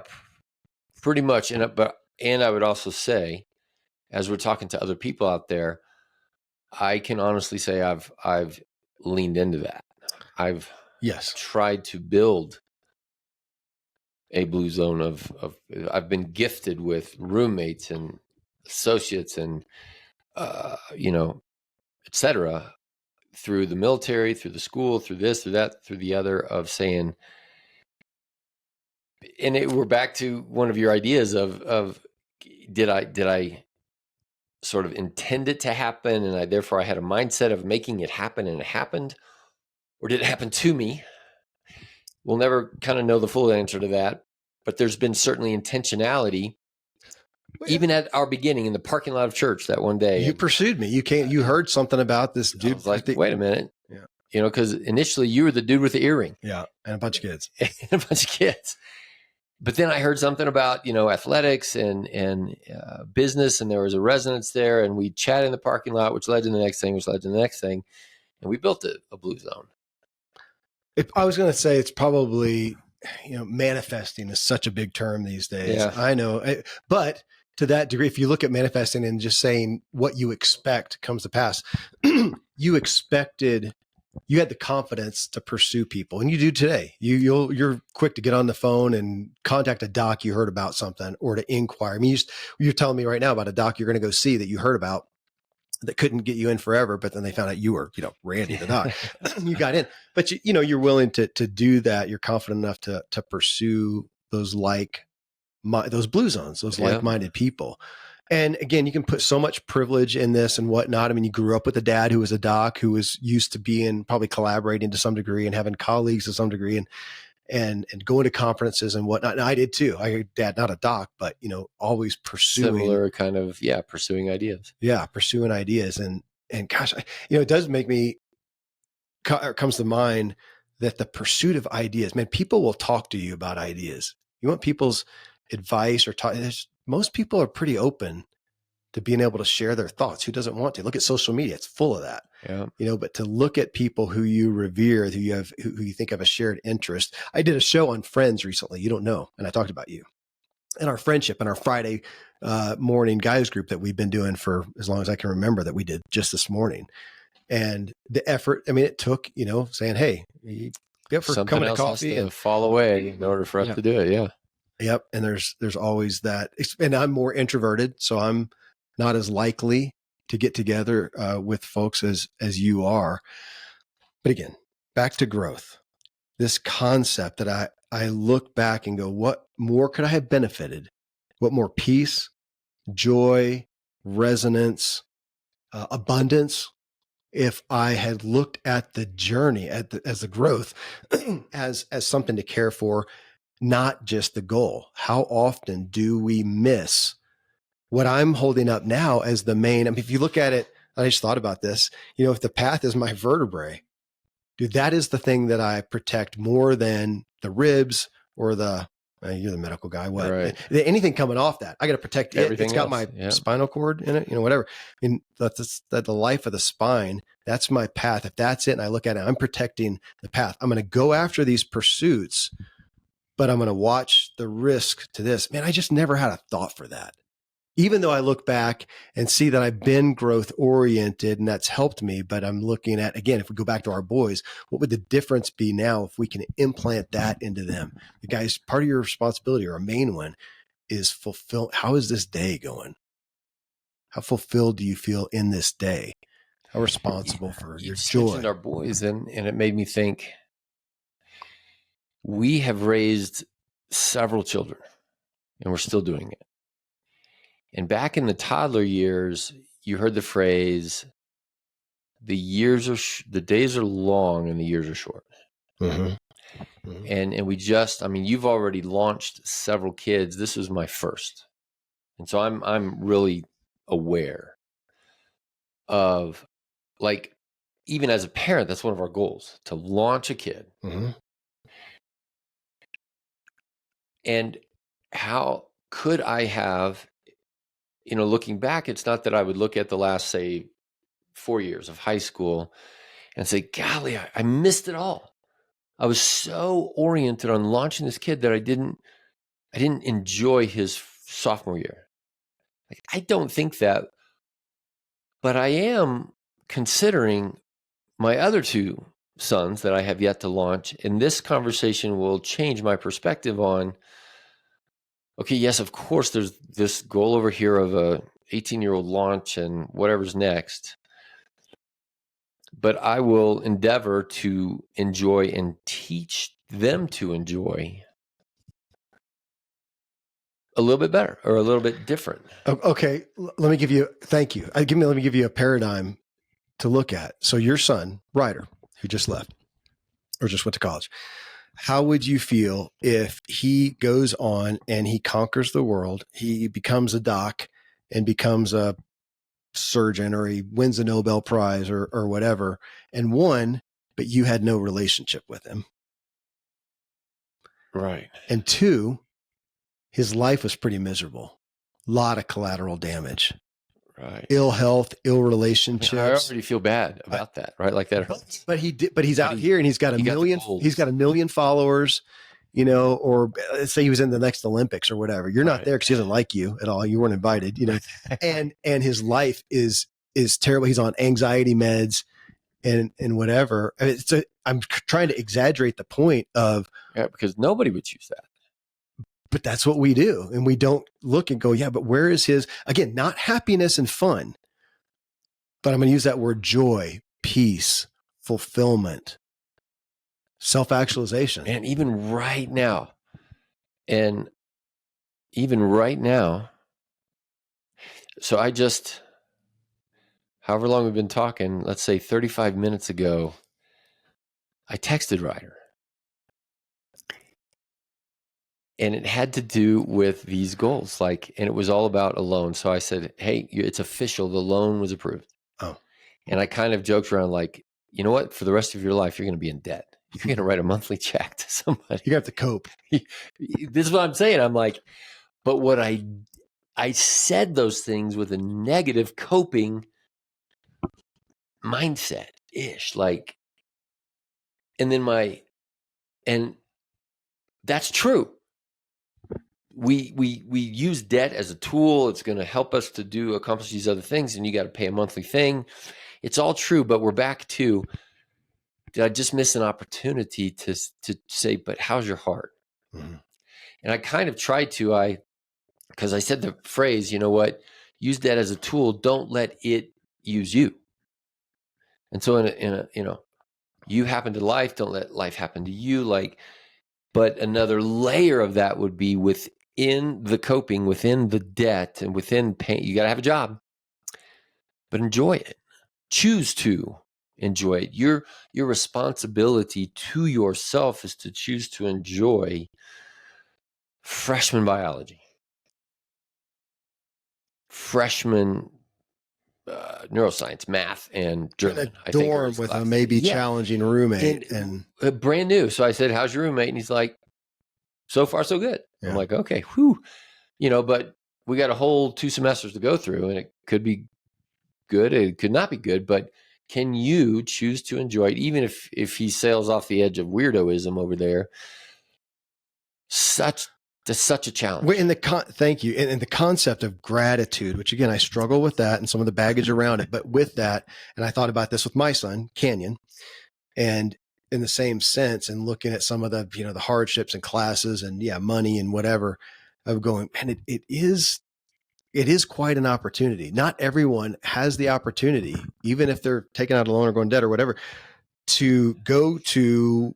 pretty much. And I would also say, as we're talking to other people out there, I can honestly say I've leaned into that. I've yes, tried to build a blue zone of I've been gifted with roommates and associates and etc. through the military, through the school, through this, through that, through the other, of saying, and we're back to one of your ideas of did I sort of intend it to happen, and I had a mindset of making it happen, and it happened, or did it happen to me? We'll never kind of know the full answer to that, but there's been certainly intentionality, even at our beginning in the parking lot of church that one day. You pursued me. You heard something about this dude. I was like, wait a minute. Yeah. Because initially you were the dude with the earring. Yeah. And a bunch of kids. And a bunch of kids. But then I heard something about, athletics and business, and there was a resonance there, and we chatted in the parking lot, which led to the next thing, and we built a blue zone. I was going to say it's probably, manifesting is such a big term these days. Yeah. I know, but to that degree, if you look at manifesting and just saying what you expect comes to pass, you had the confidence to pursue people, and you do today. You're quick to get on the phone and contact a doc you heard about something, or to inquire. I mean, you're telling me right now about a doc you're going to go see that you heard about that couldn't get you in forever, but then they found out you were, Randy the doc. You got in, but you're willing to do that. You're confident enough to pursue those those blue zones, those like-minded people. And again, you can put so much privilege in this and whatnot. I mean, you grew up with a dad who was a doc, who was used to being probably collaborating to some degree and having colleagues to some degree, and going to conferences and whatnot. And I did too. I had dad, not a doc, but always pursuing similar kind of, pursuing ideas. Yeah, pursuing ideas. And gosh, it does make me comes to mind that the pursuit of ideas, man, people will talk to you about ideas. You want people's advice or talk. Most people are pretty open to being able to share their thoughts. Who doesn't want to? Look at social media. It's full of that. Yeah. But to look at people who you revere, who you think have a shared interest. I did a show on Friends recently. You don't know. And I talked about you and our friendship and our Friday morning guys group that we've been doing for as long as I can remember, that we did just this morning. And the effort, I mean, it took, saying, hey, you for something coming else to coffee has to and fall away in order for us to do it. Yeah. Yep. And there's always that. And I'm more introverted, so I'm not as likely to get together with folks as you are. But again, back to growth, this concept that I look back and go, what more could I have benefited? What more peace, joy, resonance, abundance, if I had looked at the journey as the growth as something to care for, not just the goal. How often do we miss what I'm holding up now as the main? I mean, if you look at it, I just thought about this, if the path is my vertebrae, dude, that is the thing that I protect more than the ribs or you're the medical guy. What? Right. Anything coming off that, I got to protect it. Everything It's got else. my spinal cord in it, whatever. I mean, that's the life of the spine. That's my path. If that's it, and I look at it, I'm protecting the path. I'm going to go after these pursuits, but I'm going to watch the risk to this. Man, I just never had a thought for that. Even though I look back and see that I've been growth oriented and that's helped me, but I'm looking at, again, if we go back to our boys, what would the difference be now if we can implant that into them? The guys, part of your responsibility, or a main one, is fulfill. How is this day going? How fulfilled do you feel in this day? How responsible for your joy? You mentioned our boys, and it made me think, we have raised several children and we're still doing it. And back in the toddler years, you heard the phrase, the days are long and the years are short. Mm-hmm. Mm-hmm. And you've already launched several kids. This was my first. And so I'm really aware of, like, even as a parent, that's one of our goals, to launch a kid. Mm-hmm. And how could I have, looking back, it's not that I would look at the last, say, 4 years of high school and say, golly, I missed it all. I was so oriented on launching this kid that I didn't enjoy his sophomore year. Like, I don't think that, but I am considering my other two sons that I have yet to launch. And this conversation will change my perspective on, okay, yes, of course, there's this goal over here of a 18-year-old launch and whatever's next. But I will endeavor to enjoy and teach them to enjoy a little bit better or a little bit different. Okay, let me give you. Thank you. Let me give you a paradigm to look at. So your son, Ryder, who just left or just went to college, how would you feel if he goes on and he conquers the world? He becomes a doc and becomes a surgeon, or he wins a Nobel Prize or whatever, and won, but you had no relationship with him. Right. And two, his life was pretty miserable. A lot of collateral damage. Right. Ill health, ill relationships. I already feel bad about that, right? Like that hurts. But he's out here and he's got a million. He's got 1 million followers, or let's say he was in the next Olympics or whatever. You're not there because he doesn't like you at all. You weren't invited, and his life is terrible. He's on anxiety meds and whatever. I'm trying to exaggerate the point of, because nobody would choose that. But that's what we do. And we don't look and go, yeah, but where is his, again, not happiness and fun, but I'm going to use that word joy, peace, fulfillment, self-actualization. And even right now, so I just, however long we've been talking, let's say 35 minutes ago, I texted Ryder. And it had to do with these goals, and it was all about a loan. So I said, hey, it's official. The loan was approved. Oh. And I kind of joked around you know what? For the rest of your life, you're going to be in debt. You're going to write a monthly check to somebody. You have to cope. This is what I'm saying. I'm like, but what I said those things with a negative coping mindset-ish. And that's true. We use debt as a tool. It's going to help us to accomplish these other things, and you got to pay a monthly thing. It's all true, but we're back to, did I just miss an opportunity to say, but how's your heart? Mm-hmm. And I kind of tried to, because I said the phrase, you know what, use debt as a tool. Don't let it use you. And so you happen to life. Don't let life happen to you. But another layer of that would be within the coping, within the debt, and within pain. You got to have a job, but enjoy it. Choose to enjoy it. Your responsibility to yourself is to choose to enjoy freshman biology, freshman neuroscience, math, and German. In a dorm with a maybe challenging roommate and brand new. So I said, "How's your roommate?" And he's like, "So far, so good." Yeah. I'm like, "Okay, whew." But we got a whole 2 semesters to go through, and it could be good, it could not be good. But can you choose to enjoy it, even if he sails off the edge of weirdoism over there? That's such a challenge. Thank you. And the concept of gratitude, which again, I struggle with that and some of the baggage around it, but with that, and I thought about this with my son, Canyon, and in the same sense, and looking at some of the, the hardships and classes and money and whatever, of going, man, it is quite an opportunity. Not everyone has the opportunity, even if they're taking out a loan or going debt or whatever, to go to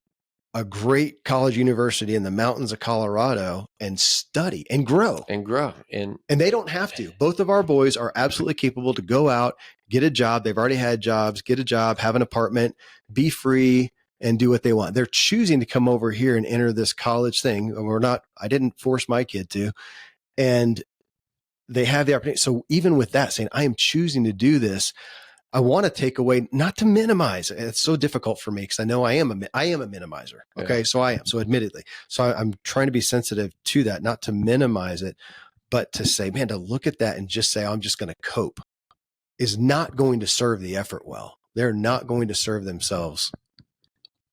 a great college university in the mountains of Colorado and study and grow. And they don't have to. Both of our boys are absolutely capable to go out, get a job. They've already had jobs, get a job, have an apartment, be free, and do what they want. They're choosing to come over here and enter this college thing. I didn't force my kid to. And they have the opportunity. So even with that, saying, I am choosing to do this, I want to take away, not to minimize. It's so difficult for me because I know I am a minimizer. Okay. Yeah. So I am. So admittedly, I'm trying to be sensitive to that, not to minimize it, but to say, man, to look at that and just say, I'm just going to cope is not going to serve the effort well. They're not going to serve themselves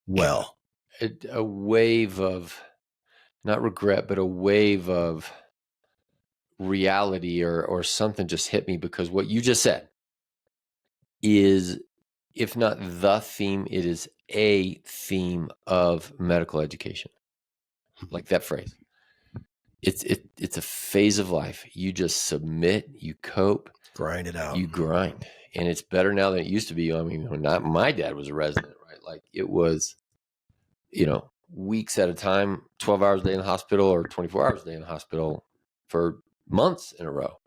well. a wave of, not regret, but a wave of reality or something just hit me, because what you just said is, if not the theme, it is a theme of medical education. Like that phrase. It's a phase of life. You just submit, you cope, grind it out, you grind. And it's better now than it used to be. I mean, when my dad was a resident, right? Like it was, weeks at a time, 12 hours a day in the hospital or 24 hours a day in the hospital for months in a row.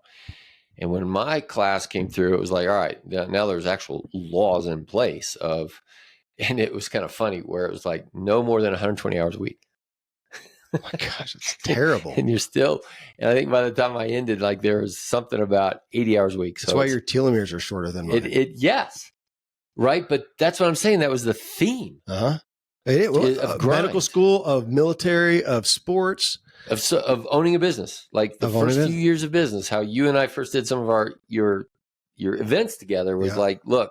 And when my class came through, it was like, all right, now there's actual laws in place and it was kind of funny where it was like no more than 120 hours a week. Oh my gosh, it's terrible. And I think by the time I ended, like there was something about 80 hours a week. That's why your telomeres are shorter than mine. Yes. Right. But that's what I'm saying. That was the theme. Uh-huh. Of medical school, of military, of sports, of owning a business. Like the first few years of business, how you and I first did some of your events together was like, look,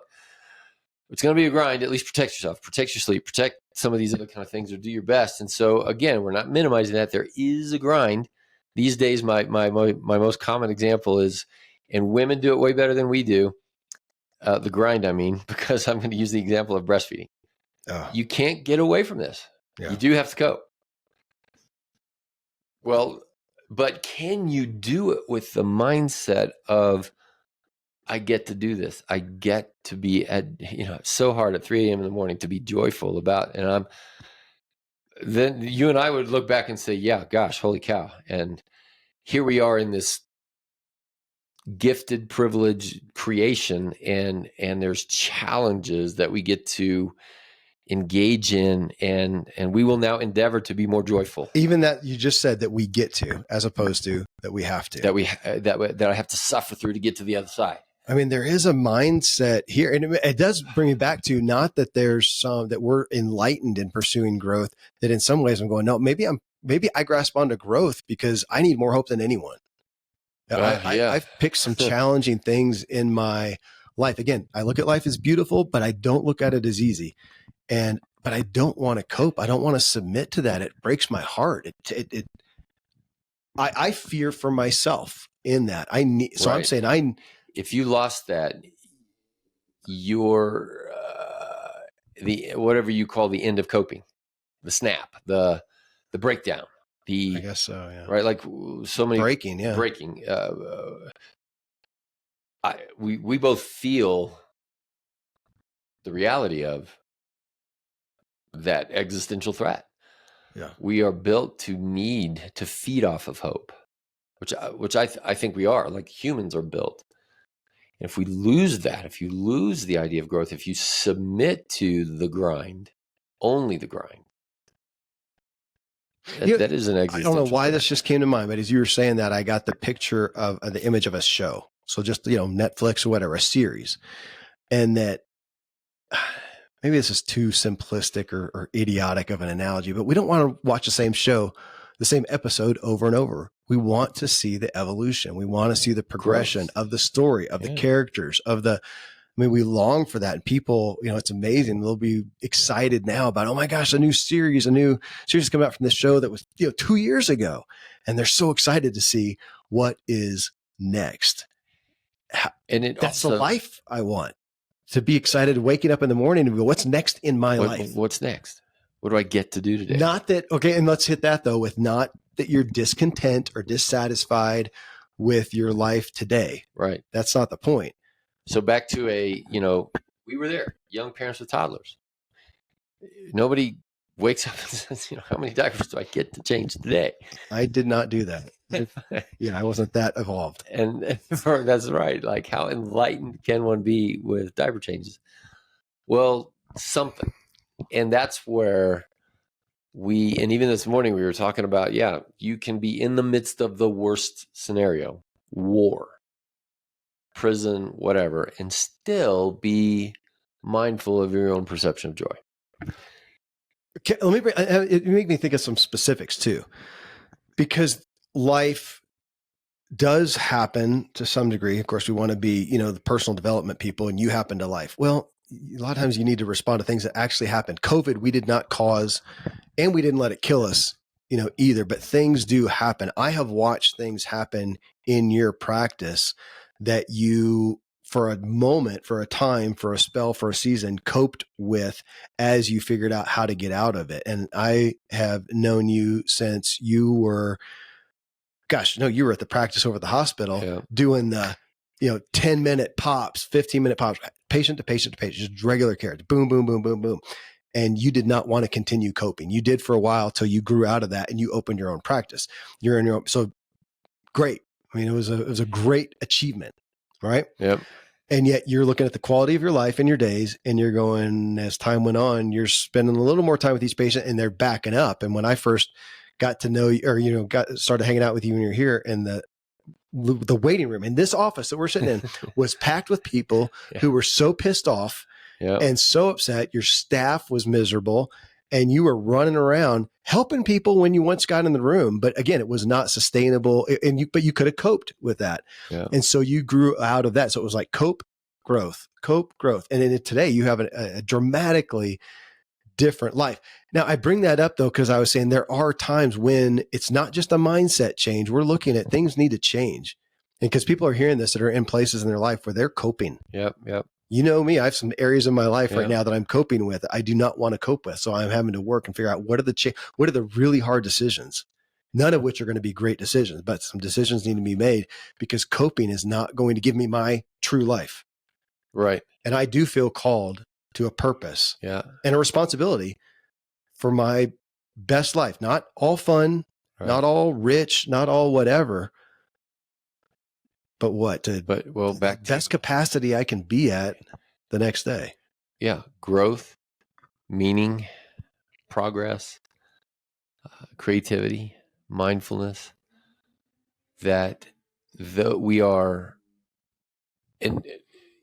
it's going to be a grind. At least protect yourself, protect your sleep, protect some of these other kind of things, or do your best. And so again, we're not minimizing that. There is a grind. These days, my most common example is, and women do it way better than we do, the grind, I mean, because I'm going to use the example of breastfeeding. You can't get away from this. Yeah. You do have to cope. Well, but can you do it with the mindset of, I get to do this. I get to be it's so hard at 3 a.m. in the morning to be joyful about, and then you and I would look back and say, yeah, gosh, holy cow. And here we are in this gifted, privileged creation, and there's challenges that we get to engage in, and we will now endeavor to be more joyful. Even that you just said that we get to, as opposed to that we have to, that I have to suffer through to get to the other side. I mean, there is a mindset here, and it does bring me back to, not that there's that we're enlightened in pursuing growth, that in some ways I'm going, no, maybe I grasp onto growth because I need more hope than anyone. I've picked some challenging things in my life. Again, I look at life as beautiful, but I don't look at it as easy. But I don't want to cope. I don't want to submit to that. It breaks my heart. I fear for myself in that. So right. I'm saying if you lost that, you're the whatever you call the end of coping, the snap, the breakdown, I guess so, yeah. Right, like so many breaking. We both feel the reality of that existential threat. Yeah, we are built to need to feed off of hope, which I think we are. Like humans are built. If we lose that, if you lose the idea of growth, if you submit to the grind, only the grind, that is an existential. I don't know why this just came to mind, but as you were saying that, I got the picture of the image of a show. So just, Netflix or whatever, a series. And that maybe this is too simplistic or idiotic of an analogy, but we don't want to watch the same show, the same episode over and over. We want to see the evolution. We want to see the progression of the story, of the characters, we long for that. And people, it's amazing. They'll be excited now about, oh my gosh, a new series coming out from this show that was, 2 years ago. And they're so excited to see what is next. And that's the life I want. To be excited, waking up in the morning and go, what's next in my life? What's next? What do I get to do today? Not that, okay, and let's hit that though, with not that you're discontent or dissatisfied with your life today. Right. That's not the point. So back to we were there, young parents with toddlers. Nobody wakes up and says, how many diapers do I get to change today? I did not do that. I wasn't that evolved. And that's right. Like, how enlightened can one be with diaper changes? Well, something. And that's where and even this morning we were talking about, you can be in the midst of the worst scenario, war, prison, whatever, and still be mindful of your own perception of joy. Okay, it make me think of some specifics too, because life does happen to some degree. Of course, we want to be, the personal development people, and you happen to life. Well, a lot of times you need to respond to things that actually happened. COVID, we did not cause, and we didn't let it kill us, either, but things do happen. I have watched things happen in your practice that you, for a moment, for a time, for a spell, for a season, coped with as you figured out how to get out of it. And I have known you since you were, you were at the practice over at the hospital doing the, 10-minute pops, 15-minute pops, patient to patient to patient, just regular care, boom, boom, boom, boom, boom. And you did not want to continue coping. You did for a while till you grew out of that and you opened your own practice. You're in your own. So great. I mean, it was a great achievement, right? Yep. And yet you're looking at the quality of your life and your days, and you're going, as time went on, you're spending a little more time with each patient and they're backing up. And when I first got to know you, or, started hanging out with you when you're here, and the waiting room in this office that we're sitting in was packed with people who were so pissed off and so upset. Your staff was miserable, and you were running around helping people when you once got in the room. But again, it was not sustainable, but you could have coped with that. Yeah. And so you grew out of that. So it was like cope, growth. And then today you have a dramatically different life. Now, I bring that up though, because I was saying there are times when it's not just a mindset change. We're looking at things need to change. And because people are hearing this that are in places in their life where they're coping. Yep. You know me, I have some areas in my life right now that I'm coping with. I do not want to cope with. So I'm having to work and figure out what are the really hard decisions, none of which are going to be great decisions, but some decisions need to be made because coping is not going to give me my true life. Right. And I do feel called to a purpose and a responsibility for my best life. Not all fun, not all rich, not all whatever, but back to best capacity I can be at the next day. Yeah. Growth, meaning, progress, creativity, mindfulness, that we are, and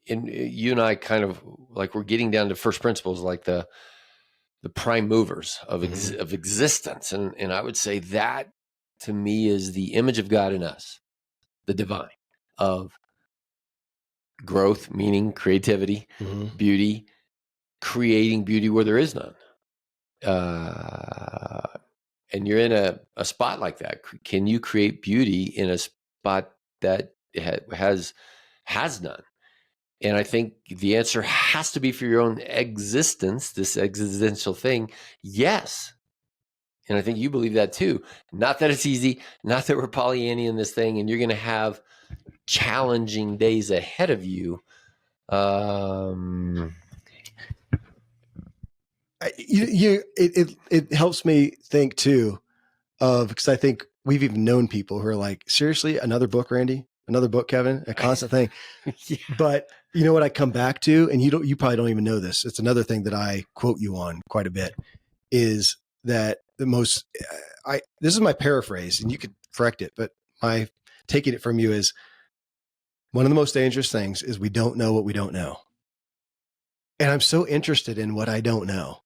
you and I kind of like, we're getting down to first principles, like the prime movers of existence. And I would say that to me is the image of God in us, the divine, of growth, meaning, creativity, beauty, creating beauty where there is none. And you're in a spot like that. Can you create beauty in a spot that has none? And I think the answer has to be, for your own existence, this existential thing, yes. And I think you believe that too. Not that it's easy, not that we're Pollyanna in this thing, and you're going to have challenging days ahead of you. It helps me think too of, because I think we've even known people who are like, seriously, another book, Randy, another book, Kevin, a constant thing. But you know what I come back to, and you probably don't even know this. It's another thing that I quote you on quite a bit, is that this is my paraphrase, and you could correct it, but my taking it from you is, one of the most dangerous things is we don't know what we don't know. And I'm so interested in what I don't know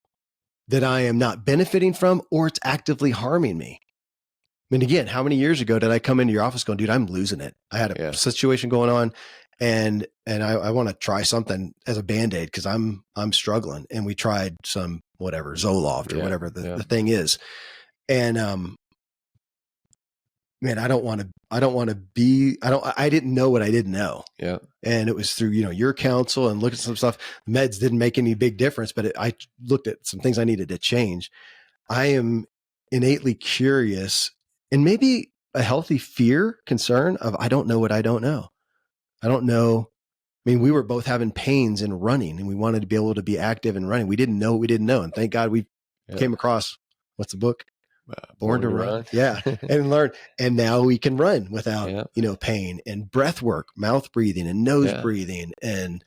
that I am not benefiting from, or it's actively harming me. I mean, again, how many years ago did I come into your office going, dude, I'm losing it. I had a situation going on, and I want to try something as a Band-Aid because I'm struggling. And we tried some whatever, Zoloft or whatever the thing is. And man, I didn't know what I didn't know. Yeah. And it was through, your counsel and looking at some stuff. Meds didn't make any big difference, but I looked at some things I needed to change. I am innately curious, and maybe a healthy concern of, I don't know what I don't know. I don't know. I mean, we were both having pains in running, and we wanted to be able to be active in running. We didn't know what we didn't know. And thank God we came across, what's the book? Born to Run. Yeah. And learn. And now we can run without, pain, and breath work, mouth breathing and nose breathing, and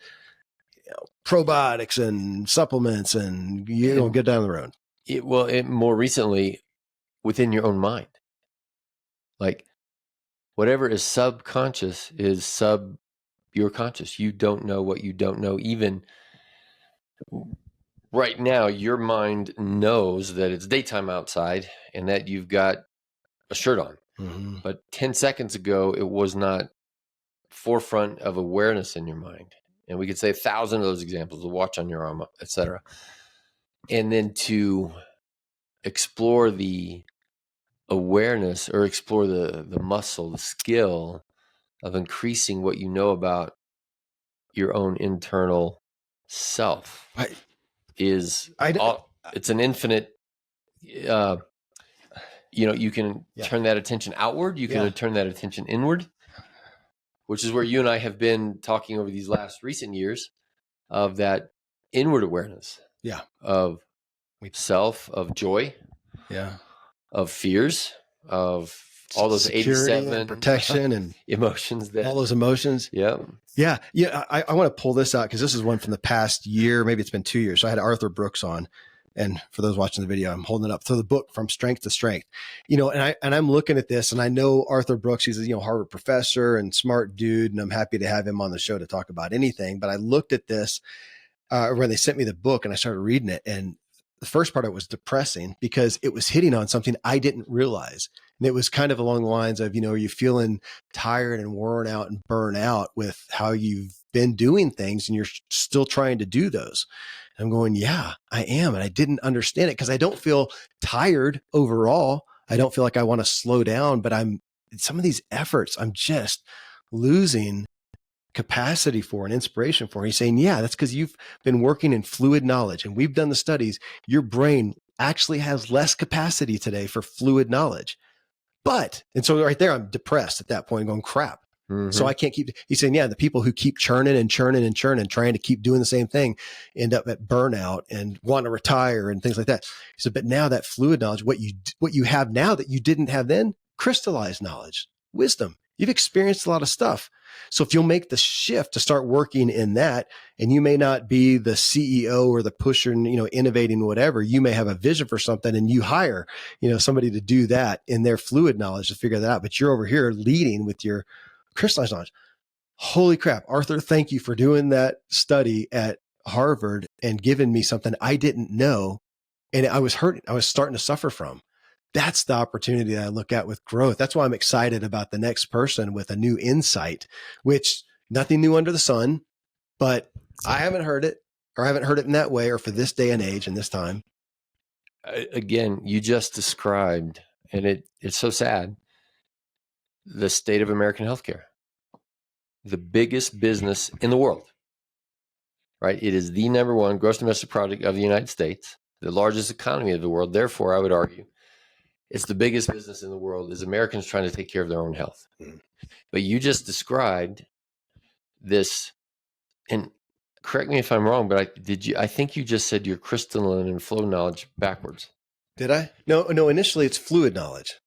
probiotics and supplements, and get down the road. More recently, within your own mind, like whatever is subconscious is your conscious. You don't know what you don't know. Even right now, your mind knows that it's daytime outside and that you've got a shirt on. Mm-hmm. But 10 seconds ago, it was not forefront of awareness in your mind. And we could say 1,000 of those examples, the watch on your arm, et cetera. And then to explore the awareness or explore the muscle, the skill of increasing what you know about your own internal self it's an infinite, you can turn that attention outward. You can turn that attention inward, which is where you and I have been talking over these last recent years of that inward awareness of self, of joy, of fears, of all those security 87 and protection and emotions, that all those emotions. Yeah. I want to pull this out because this is one from the past year. Maybe it's been 2 years. So I had Arthur Brooks on, and for those watching the video, I'm holding it up. So the book, From Strength to Strength, and I'm looking at this, and I know Arthur Brooks. He's a Harvard professor and smart dude, and I'm happy to have him on the show to talk about anything. But I looked at this when they sent me the book, and I started reading it, and the first part of it was depressing because it was hitting on something I didn't realize. And it was kind of along the lines of, are you feeling tired and worn out and burnt out with how you've been doing things and you're still trying to do those? And I'm going, yeah, I am. And I didn't understand it because I don't feel tired overall. I don't feel like I want to slow down, but some of these efforts, I'm just losing capacity for and inspiration for. He's saying, yeah, that's because you've been working in fluid knowledge, and we've done the studies. Your brain actually has less capacity today for fluid knowledge. And so right there, I'm depressed at that point, going, crap. Mm-hmm. So I can't keep, he's saying, yeah, the people who keep churning and churning and churning, trying to keep doing the same thing, end up at burnout and want to retire and things like that. He said, but now that fluid knowledge, what you have now that you didn't have then, crystallized knowledge, wisdom. You've experienced a lot of stuff. So if you'll make the shift to start working in that, and you may not be the CEO or the pusher, innovating whatever, you may have a vision for something and you hire, somebody to do that in their fluid knowledge to figure that out. But you're over here leading with your crystallized knowledge. Holy crap, Arthur, thank you for doing that study at Harvard and giving me something I didn't know. And I was hurting. I was starting to suffer from. That's the opportunity that I look at with growth. That's why I'm excited about the next person with a new insight, which nothing new under the sun, but I haven't heard it, or I haven't heard it in that way, or for this day and age and this time. Again, you just described, and it's so sad, the state of American healthcare, the biggest business in the world, right? It is the number one gross domestic product of the United States, the largest economy of the world. Therefore, I would argue it's the biggest business in the world is Americans trying to take care of their own health. Mm. But you just described this, and correct me if I'm wrong, but I think you just said your crystalline and flow knowledge backwards. Did I? No, initially it's fluid knowledge.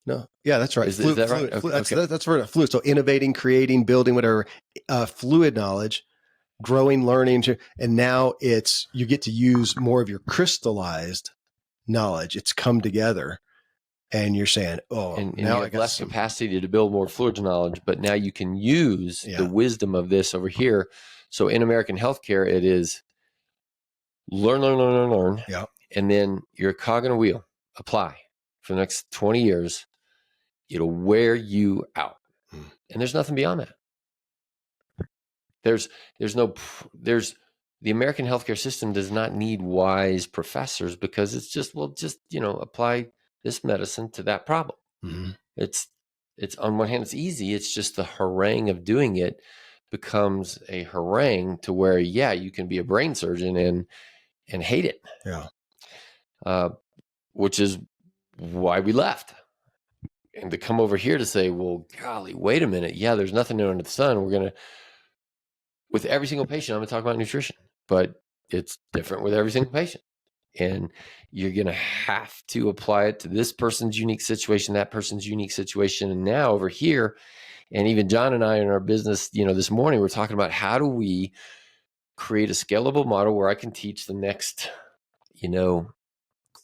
No. Yeah, that's right. Is that right? Fluid, that's right. Fluid. So innovating, creating, building, whatever, fluid knowledge, growing, learning, and now you get to use more of your crystallized knowledge. It's come together. And you're saying, and now you have less capacity to build more fluid knowledge, but now you can use the wisdom of this over here. So in American healthcare, it is learn. Yeah. And then your cog in a wheel, apply for the next 20 years. It'll wear you out. And there's nothing beyond that. The American healthcare system does not need wise professors because it's just apply this medicine to that problem. Mm-hmm. It's on one hand, it's easy. It's just the harangue of doing it becomes a harangue to where, you can be a brain surgeon and hate it. Yeah. Which is why we left. And to come over here to say, well, golly, wait a minute. Yeah, there's nothing new under the sun. With every single patient, I'm going to talk about nutrition, but it's different with every single patient. And you're going to have to apply it to this person's unique situation, that person's unique situation. And now over here, and even John and I in our business, this morning, we're talking about how do we create a scalable model where I can teach the next,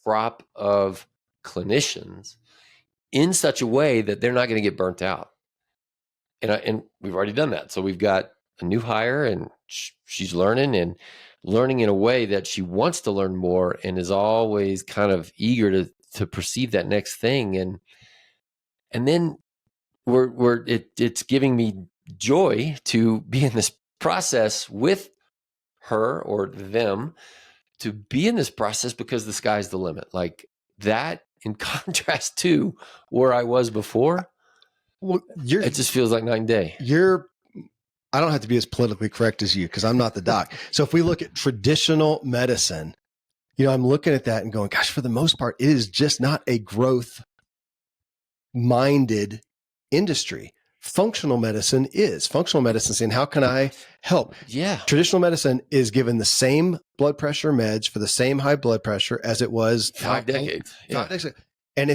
crop of clinicians in such a way that they're not going to get burnt out. And we've already done that. So we've got a new hire, and she's learning in a way that she wants to learn more and is always kind of eager to perceive that next thing. And then it's giving me joy to be in this process with her or them to be in this process because the sky's the limit. Like that, in contrast to where I was before, Well, it just feels like night and day. I don't have to be as politically correct as you because I'm not the doc. So if we look at traditional medicine, I'm looking at that and going, gosh, for the most part, it is just not a growth minded industry. Functional medicine is. Functional medicine saying, how can I help? Yeah. Traditional medicine is given the same blood pressure meds for the same high blood pressure as it was 5 decades. Yeah. And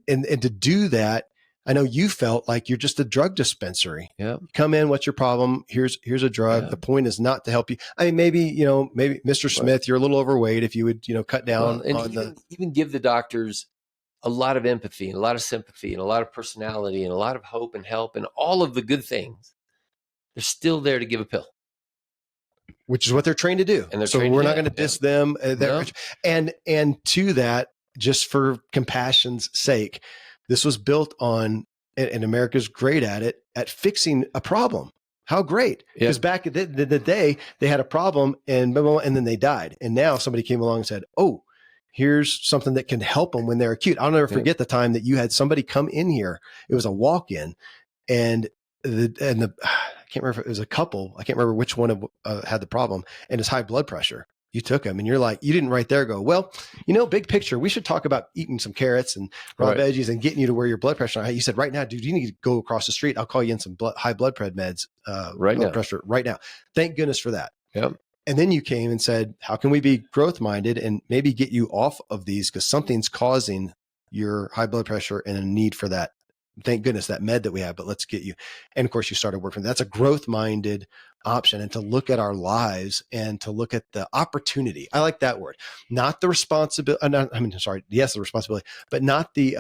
and to do that, I know you felt like you're just a drug dispensary. Yeah. Come in, what's your problem? Here's a drug. Yeah. The point is not to help you. I mean, maybe Mr. Smith, you're a little overweight. If you would, cut down and even give the doctors a lot of empathy and a lot of sympathy and a lot of personality and a lot of hope and help and all of the good things, they're still there to give a pill. Which is what they're trained to do. And so we're not going to diss them. No. And to that, just for compassion's sake, this was built on, and America's great at fixing a problem. How great. Because back in the day, they had a problem and then they died. And now somebody came along and said, oh, here's something that can help them when they're acute. I'll never forget the time that you had somebody come in here. It was a walk-in and I can't remember if it was a couple. I can't remember which one had the problem and it's high blood pressure. You took them and you're like, you didn't right there go, well, big picture, we should talk about eating some carrots and raw veggies and getting you to where your blood pressure. You said, right now, dude, you need to go across the street. I'll call you in some high blood pressure meds, pressure right now. Thank goodness for that. Yep. And then you came and said, how can we be growth minded and maybe get you off of these? Because something's causing your high blood pressure and a need for that. Thank goodness that med that we have, but let's get you. And of course you started working. That's a growth minded option, and to look at our lives and to look at the opportunity. I like that word, not the responsibility. Yes, the responsibility, but not the,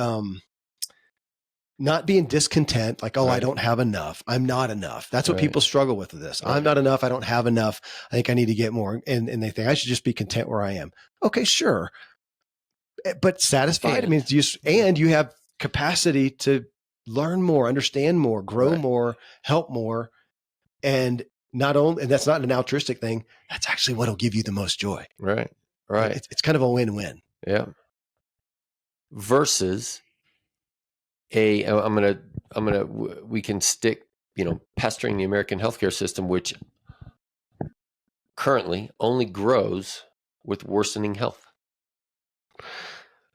not being discontent. Like, I don't have enough. I'm not enough. That's what people struggle with this. I'm not enough. I don't have enough. I think I need to get more. And they think I should just be content where I am. Okay, sure. But satisfied. And you have capacity to learn more, understand more, grow more, help more. And that's not an altruistic thing. That's actually what'll give you the most joy. Right. It's kind of a win-win. Yeah. Versus we can stick, pestering the American healthcare system, which currently only grows with worsening health.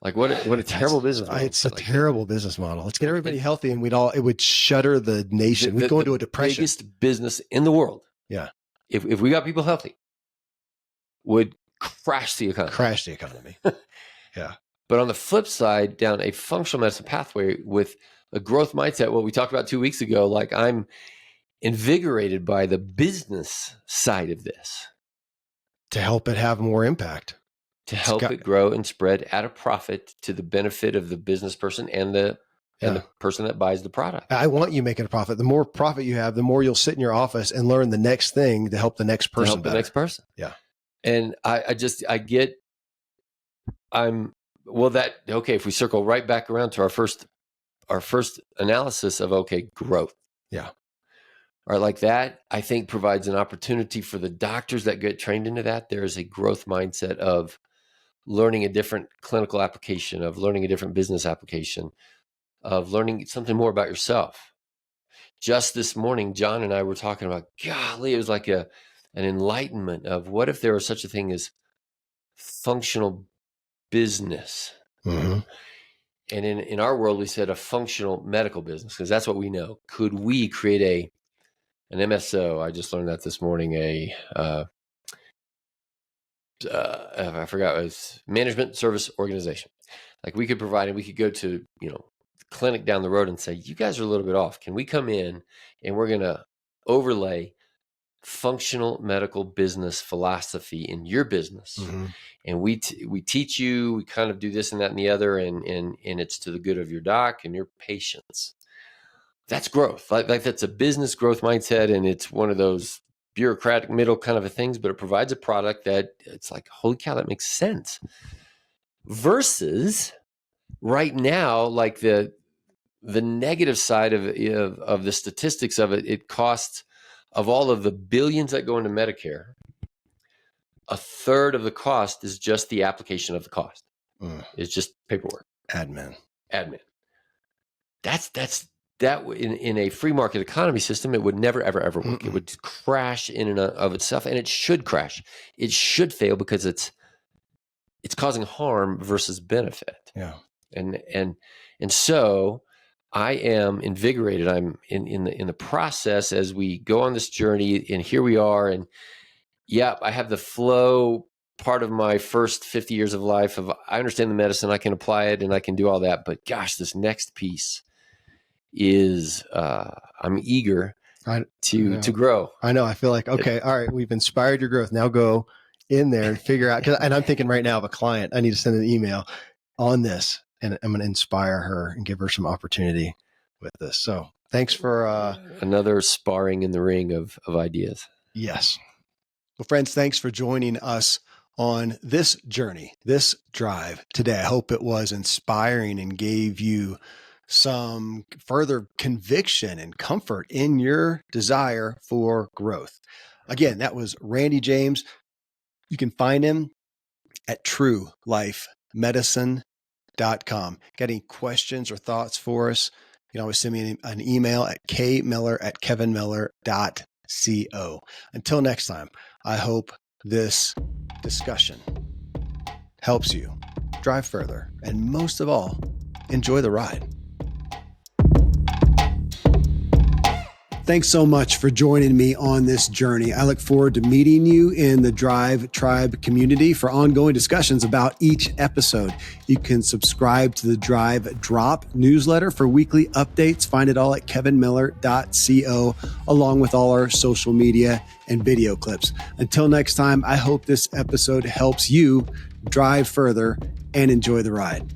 Like what a terrible business model. It's a terrible business model. Let's get everybody healthy and it would shutter the nation. We'd go into a depression. The biggest business in the world. Yeah. If we got people healthy, would crash the economy. Yeah. But on the flip side, down a functional medicine pathway with a growth mindset, what we talked about 2 weeks ago, like I'm invigorated by the business side of this. To help it have more impact. To help it grow and spread at a profit to the benefit of the business person and the person that buys the product. I want you making a profit. The more profit you have, the more you'll sit in your office and learn the next thing to help the next person. Yeah. And if we circle right back around to our first analysis of, growth. Yeah. All right, like that, I think provides an opportunity for the doctors that get trained into that. There is a growth mindset of learning a different clinical application, of learning a different business application, of learning something more about yourself. Just this morning, John and I were talking about, golly, it was like an enlightenment of what if there was such a thing as functional business. Mm-hmm. And in our world, we said a functional medical business, because that's what we know. Could we create an MSO? I just learned that this morning, I forgot, it was management service organization. Like we could provide, and we could go to, the clinic down the road and say, you guys are a little bit off. Can we come in and we're going to overlay functional medical business philosophy in your business? Mm-hmm. And we teach you, we kind of do this and that and the other, and it's to the good of your doc and your patients. That's growth. Like that's a business growth mindset, and it's one of those bureaucratic middle kind of a things, but it provides a product that it's like, holy cow, that makes sense. Versus right now, like the negative side of the statistics of it, it costs of all of the billions that go into Medicare, a third of the cost is just the application of the cost. It's just paperwork. Admin. That in a free market economy system, it would never, ever, ever work. It would crash in and of itself, and it should crash. It should fail because it's causing harm versus benefit. Yeah. And so I am invigorated. I'm in the process as we go on this journey, and here we are. And I have the flow part of my first 50 years of life of I understand the medicine, I can apply it, and I can do all that. But gosh, this next piece is I'm eager to grow. I know. I feel like, okay, all right, we've inspired your growth. Now go in there and figure out, and I'm thinking right now of a client, I need to send an email on this, and I'm going to inspire her and give her some opportunity with this. So thanks for another sparring in the ring of ideas. Yes. Well, friends, thanks for joining us on this journey, this drive today. I hope it was inspiring and gave you some further conviction and comfort in your desire for growth. Again, that was Randy James. You can find him at truelifemedicine.com. Got any questions or thoughts for us? You can always send me an email at kmiller@kevinmiller.co. Until next time, I hope this discussion helps you drive further, and most of all, enjoy the ride. Thanks so much for joining me on this journey. I look forward to meeting you in the Drive Tribe community for ongoing discussions about each episode. You can subscribe to the Drive Drop newsletter for weekly updates. Find it all at kevinmiller.co, along with all our social media and video clips. Until next time, I hope this episode helps you drive further and enjoy the ride.